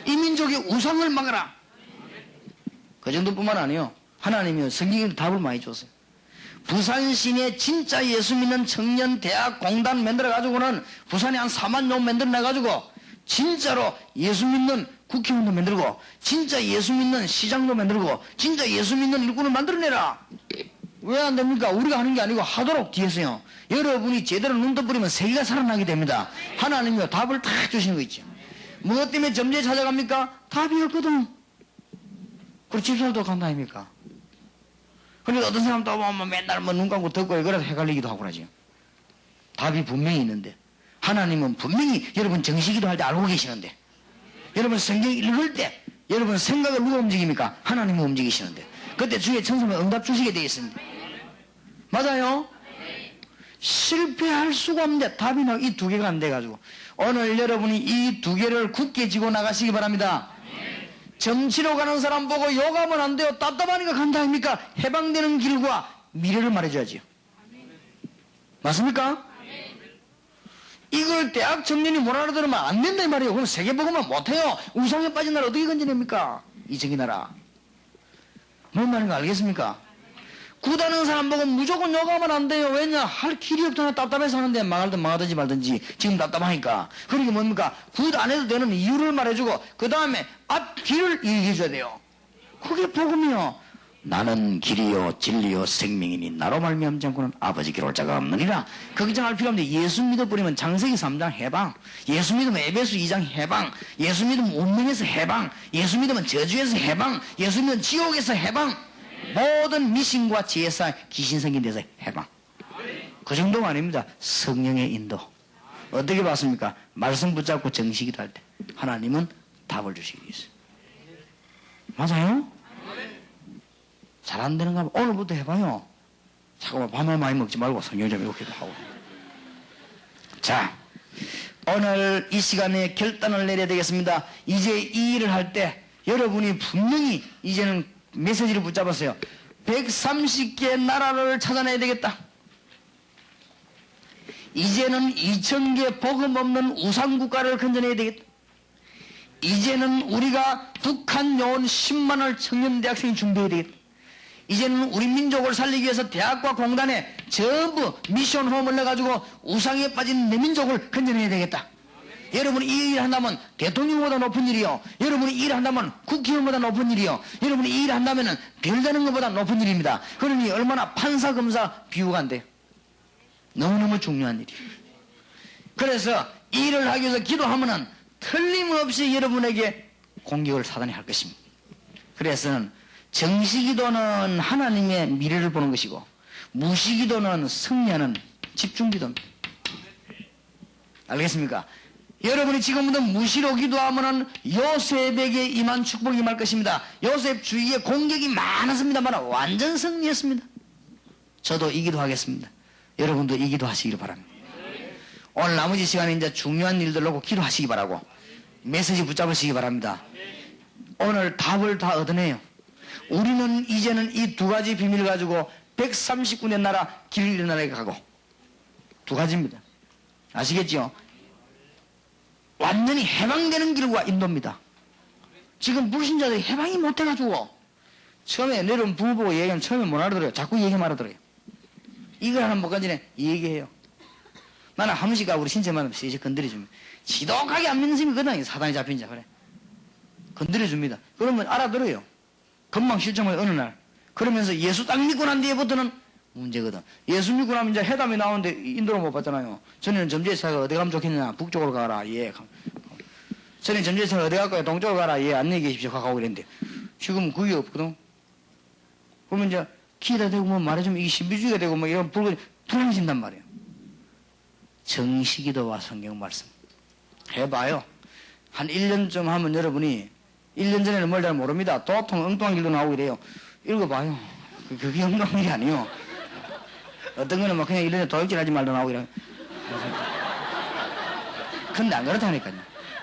이 민족의 우상을 막아라. 그 정도뿐만 아니에요. 하나님이 성경에 답을 많이 줬어요. 부산시내 진짜 예수 믿는 청년 대학 공단 만들어가지고는 부산에 한 4만 명 만들어내가지고 진짜로 예수 믿는 국회의원도 만들고 진짜 예수 믿는 시장도 만들고 진짜 예수 믿는 일꾼을 만들어내라. 왜 안 됩니까? 우리가 하는 게 아니고 하도록 뒤에서요. 여러분이 제대로 눈 떠버리면 세계가 살아나게 됩니다. 하나님이 답을 다 주시는 거 있죠. 무엇 때문에 점쟁이 찾아갑니까? 답이 없거든. 그리고 집사도 간다 아닙니까? 그러니까 어떤 사람 또 보면 맨날 눈 감고 듣고 그래서 헷갈리기도 하고 그러지. 답이 분명히 있는데 하나님은 분명히 여러분 정식기도 할 때 알고 계시는데 여러분 성경 읽을 때 여러분 생각을 누가 움직입니까? 하나님은 움직이시는데 그때 주의 천사면 응답 주시게 되어 있습니다. 맞아요? 실패할 수가 없는데 답이 나와. 이 두 개가 안 돼가지고 오늘 여러분이 이 두 개를 굳게 쥐고 나가시기 바랍니다. 점치러 가는 사람 보고 욕하면 안 돼요. 답답하니까 간다 아닙니까? 해방되는 길과 미래를 말해줘야지요. 맞습니까? 이걸 대학 청년이 못 알아들으면 안 된다 이 말이에요. 그럼 세계복음만 못해요. 우상에 빠진 나라 어떻게 건져냅니까? 이적이 나라. 뭔 말인가 알겠습니까? 굿하는 사람 보고 무조건 욕하면 안 돼요. 왜냐? 할 길이 없잖아. 답답해서 하는데 망하든지 말든지 지금 답답하니까. 그러니까 뭡니까? 굿 안 해도 되는 이유를 말해주고 그 다음에 앞길을 얘기해줘야 돼요. 그게 복음이요. 나는 길이요 진리요 생명이니 나로 말미암지 않고는 아버지께로 올 자가 없느니라. 걱정할 필요 없는데 예수 믿어버리면 장세기 3장 해방, 예수 믿으면 에베소 2장 해방, 예수 믿으면 운명에서 해방, 예수 믿으면 저주에서 해방, 예수 믿으면 지옥에서 해방, 모든 미신과 지혜사 귀신 생긴 데서 해방. 그 정도가 아닙니다. 성령의 인도. 어떻게 봤습니까? 말씀 붙잡고 정식이도 할 때 하나님은 답을 주시기 위해서. 맞아요? 잘 안 되는가 하면 오늘부터 해봐요. 잠깐만 밥만 많이 먹지 말고 성경 좀 읽기도 하고. 자, 오늘 이 시간에 결단을 내려야 되겠습니다. 이제 이 일을 할 때 여러분이 분명히 이제는 메시지를 붙잡았어요. 130개 나라를 찾아내야 되겠다. 이제는 2000개 복음 없는 우상국가를 건져내야 되겠다. 이제는 우리가 북한 요원 10만을 청년 대학생이 준비해야 되겠다. 이제는 우리 민족을 살리기 위해서 대학과 공단에 전부 미션홈을 내가지고 우상에 빠진 내 민족을 건져내야 되겠다. 여러분이 이 일을 한다면 대통령보다 높은 일이요. 여러분이 이 일을 한다면 국회의원보다 높은 일이요. 여러분이 이 일을 한다면 별 되는 것보다 높은 일입니다. 그러니 얼마나 판사, 검사 비교가 안 돼요. 너무너무 중요한 일이에요. 그래서 이 일을 하기 위해서 기도하면은 틀림없이 여러분에게 공격을 사단이 할 것입니다. 그래서 정시기도는 하나님의 미래를 보는 것이고 무시기도는 승리하는 집중기도입니다. 알겠습니까? 여러분이 지금부터 무시로 기도하면은 요셉에게 임한 축복이 임할 것입니다. 요셉 주위에 공격이 많았습니다만 완전 승리했습니다. 저도 이 기도하겠습니다. 여러분도 이 기도하시기를 바랍니다. 오늘 나머지 시간에 이제 중요한 일들 놓고 기도하시기 바라고 메시지 붙잡으시기 바랍니다. 오늘 답을 다 얻어내요. 우리는 이제는 이 두 가지 비밀을 가지고 139년 나라 길 잃는 나라에 가고 두 가지입니다. 아시겠죠? 완전히 해방되는 길과 인도입니다. 지금 불신자들이 해방이 못해가지고 처음에 내려온 부부 보고 얘기하면 처음에 못 알아들어요. 자꾸 얘기 말아들어요. 이걸 하는 뭐가 전에 얘기해요. 나는 한 번씩 우리 신체만 이제 건드려줍니다. 지독하게 안 믿는 사람이거든. 사단이 잡힌 자 그래. 건드려줍니다. 그러면 알아들어요. 금방 실정을 어느 날. 그러면서 예수 딱 믿고 난 뒤에부터는 문제거든. 예수 믿고 나면 이제 회담이 나오는데 인도를 못 봤잖아요. 전에는 점제사가 어디 가면 좋겠느냐. 북쪽으로 가라. 예. 전에 점제사가 어디 갈 거야. 동쪽으로 가라. 예. 안녕히 계십시오. 가고 이랬는데 지금 그게 없거든. 그러면 이제 기다 대고 뭐 말해주면 이게 신비주의가 되고 뭐 이런 불안해진단 말이에요. 정시기도와 성경 말씀 해봐요. 한 1년쯤 하면 여러분이 1년 전에는 뭘 잘 모릅니다. 도통 엉뚱한 길도 나오고 이래요. 읽어봐요. 그게 엉뚱한 일이 아니에요. 어떤 거는 막 그냥 1년에 도둑질 하지 말도 나오고 이래요. 근데 안 그렇다니까요.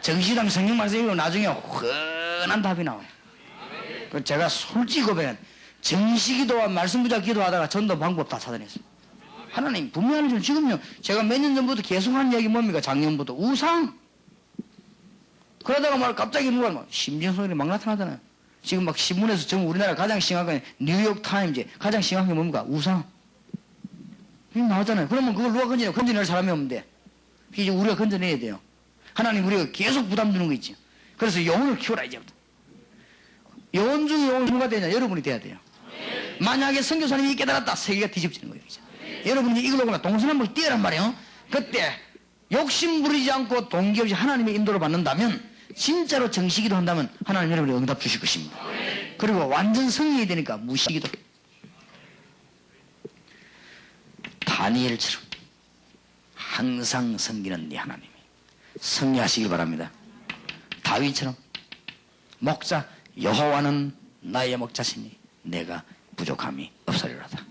정시당 성경 말씀 읽으면 나중에 훤한 답이 나와요. 제가 솔직히 고백한 정시기도와 말씀 부자 기도하다가 전도 방법 다 찾아냈어요. 하나님 분명히 좀 지금요. 제가 몇 년 전부터 계속 하는 얘기 뭡니까? 작년부터 우상. 그러다가 말 갑자기 누가 막 심정소리 막 나타나잖아요. 지금 막 신문에서 지금 우리나라 가장 심각한 뉴욕 타임즈 가장 심각한 게 뭡니까? 우상. 이게 나왔잖아요. 그러면 그걸 누가 건져낼 사람이 없는데 이제 우리가 건져내야 돼요. 하나님 우리가 계속 부담 주는 거 있죠. 그래서 영혼을 키워라 이제부터. 영혼 중에 영혼 누가 되냐? 여러분이 돼야 돼요. 만약에 선교사님이 깨달았다 세계가 뒤집지는 거예요. 이제. 여러분이 이걸로 보면 동서남북 뛰어란 말이에요. 그때 욕심 부리지 않고 동기 없이 하나님의 인도를 받는다면 진짜로 정시기도 한다면 하나님 여러분이 응답 주실 것입니다. 그리고 완전 승리해야 되니까 무시기도. 다니엘처럼 항상 섬기는 네 하나님이 승리하시길 바랍니다. 다윗처럼 목자 여호와는 나의 목자시니 내가 부족함이 없으리로다.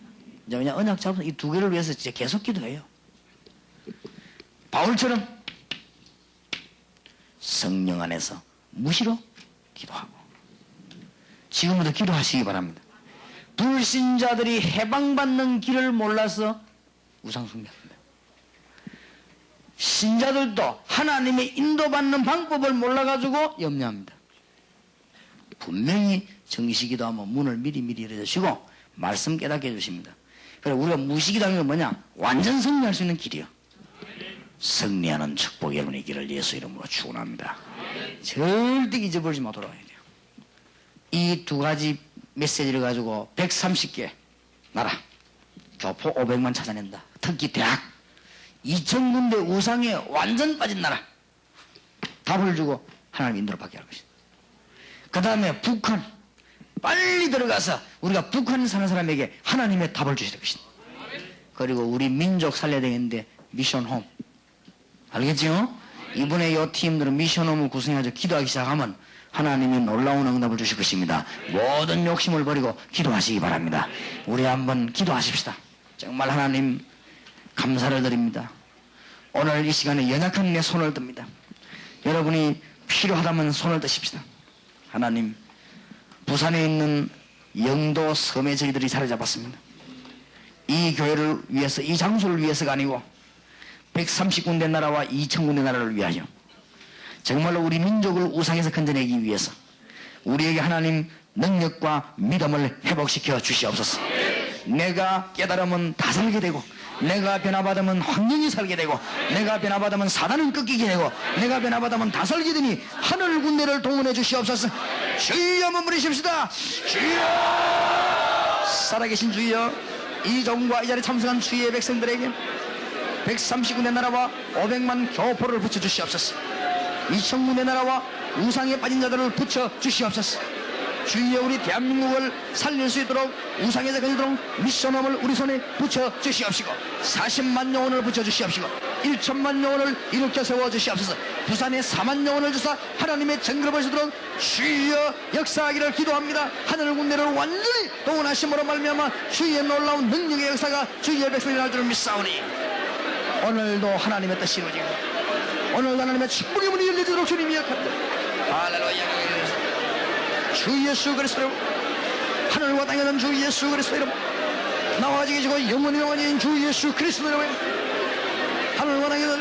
이제 그냥 언약 잡아서 이 두 개를 위해서 진짜 계속 기도해요. 바울처럼 성령 안에서 무시로 기도하고 지금부터 기도하시기 바랍니다. 불신자들이 해방받는 길을 몰라서 우상숭배합니다. 신자들도 하나님의 인도받는 방법을 몰라가지고 염려합니다. 분명히 정시기도하면 문을 미리 열어주시고 말씀 깨닫게 해주십니다. 그래서 우리가 무시기도하는 건 뭐냐? 완전 승리할 수 있는 길이요. 승리하는 축복 여러분의 길을 예수 이름으로 축원합니다. 절대 잊어버리지 못하도록 해야 돼요. 이 두 가지 메시지를 가지고 130개 나라 교포 500만 찾아낸다. 특히 대학 2000군데 우상에 완전 빠진 나라 답을 주고 하나님 인도를 받게 할 것이다. 그 다음에 북한 빨리 들어가서 우리가 북한에 사는 사람에게 하나님의 답을 주실 것이다. 그리고 우리 민족 살려야 되겠는데 미션홈 알겠죠? 이번에 이 팀들은 미션홈을 구성해서 기도하기 시작하면 하나님이 놀라운 응답을 주실 것입니다. 모든 욕심을 버리고 기도하시기 바랍니다. 우리 한번 기도하십시다. 정말 하나님 감사를 드립니다. 오늘 이 시간에 연약한 내 손을 듭니다. 여러분이 필요하다면 손을 드십시다. 하나님, 부산에 있는 영도 섬에 저희들이 자리 잡았습니다. 이 교회를 위해서, 이 장소를 위해서가 아니고 130군데 나라와 2000군데 나라를 위하여 정말로 우리 민족을 우상에서 건져내기 위해서 우리에게 하나님 능력과 믿음을 회복시켜 주시옵소서. 내가 깨달으면 다 살게 되고, 내가 변화받으면 환경이 살게 되고, 내가 변화받으면 사단은 꺾이게 되고, 내가 변화받으면 다 살게 되니 하늘 군대를 동원해 주시옵소서. 주여 한번 부르십시다. 주여, 살아계신 주여, 이 종과 이 자리에 참석한 주의 백성들에게 130군데 나라와 500만 교포를 붙여 주시옵소서. 2000군데 나라와 우상에 빠진 자들을 붙여 주시옵소서. 주여, 우리 대한민국을 살릴 수 있도록, 우상에서 건지도록 미션홈을 우리 손에 붙여 주시옵시고, 40만 영혼을 붙여 주시옵시고, 1천만 영혼을 일으켜 세워 주시옵소서. 부산에 4만 영혼을 주사 하나님의 정글을 볼 수 있도록 주여 역사하기를 기도합니다. 하늘 군대를 완전히 동원하심으로 말미암아 주의 놀라운 능력의 역사가 주의 백성이 날 줄을 믿사오니, 오늘도 하나님의 뜻이 이루어지고, 오늘도 하나님의 축복의 문이 열려지도록 주님이 역합니다. 할렐루야. 주 예수 그리스도 이름, 하늘과 땅에 있는 주 예수 그리스도 이름, 나와 같이 계시고 영원히 영원히 주 예수 그리스도 이름, 하늘과 땅에 있는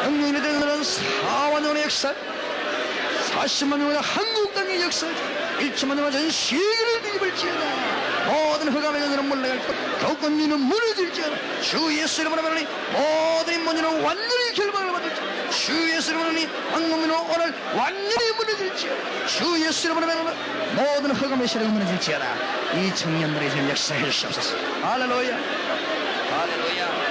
영영이 되는 4만 년의 역사, 40만 년의 한국 땅의 역사, 1천만 년의 전 세계를 뒤집을지어다. 모든 흑암의 전으로 물러갈 것, 교권민은 무너질지어다. 주 예수 이름으로 말하니 모든 인문인은 완전히 결박을 받을지어다. 주 예수 이름으로 말하니 한국민은 오늘 완전히 무너질지어다. 주 예수 이름으로 말하니 모든 흑암의 세력은 무너질지어다. 이 청년들의 전 역사해 주시옵소서. 할렐루야, 할렐루야.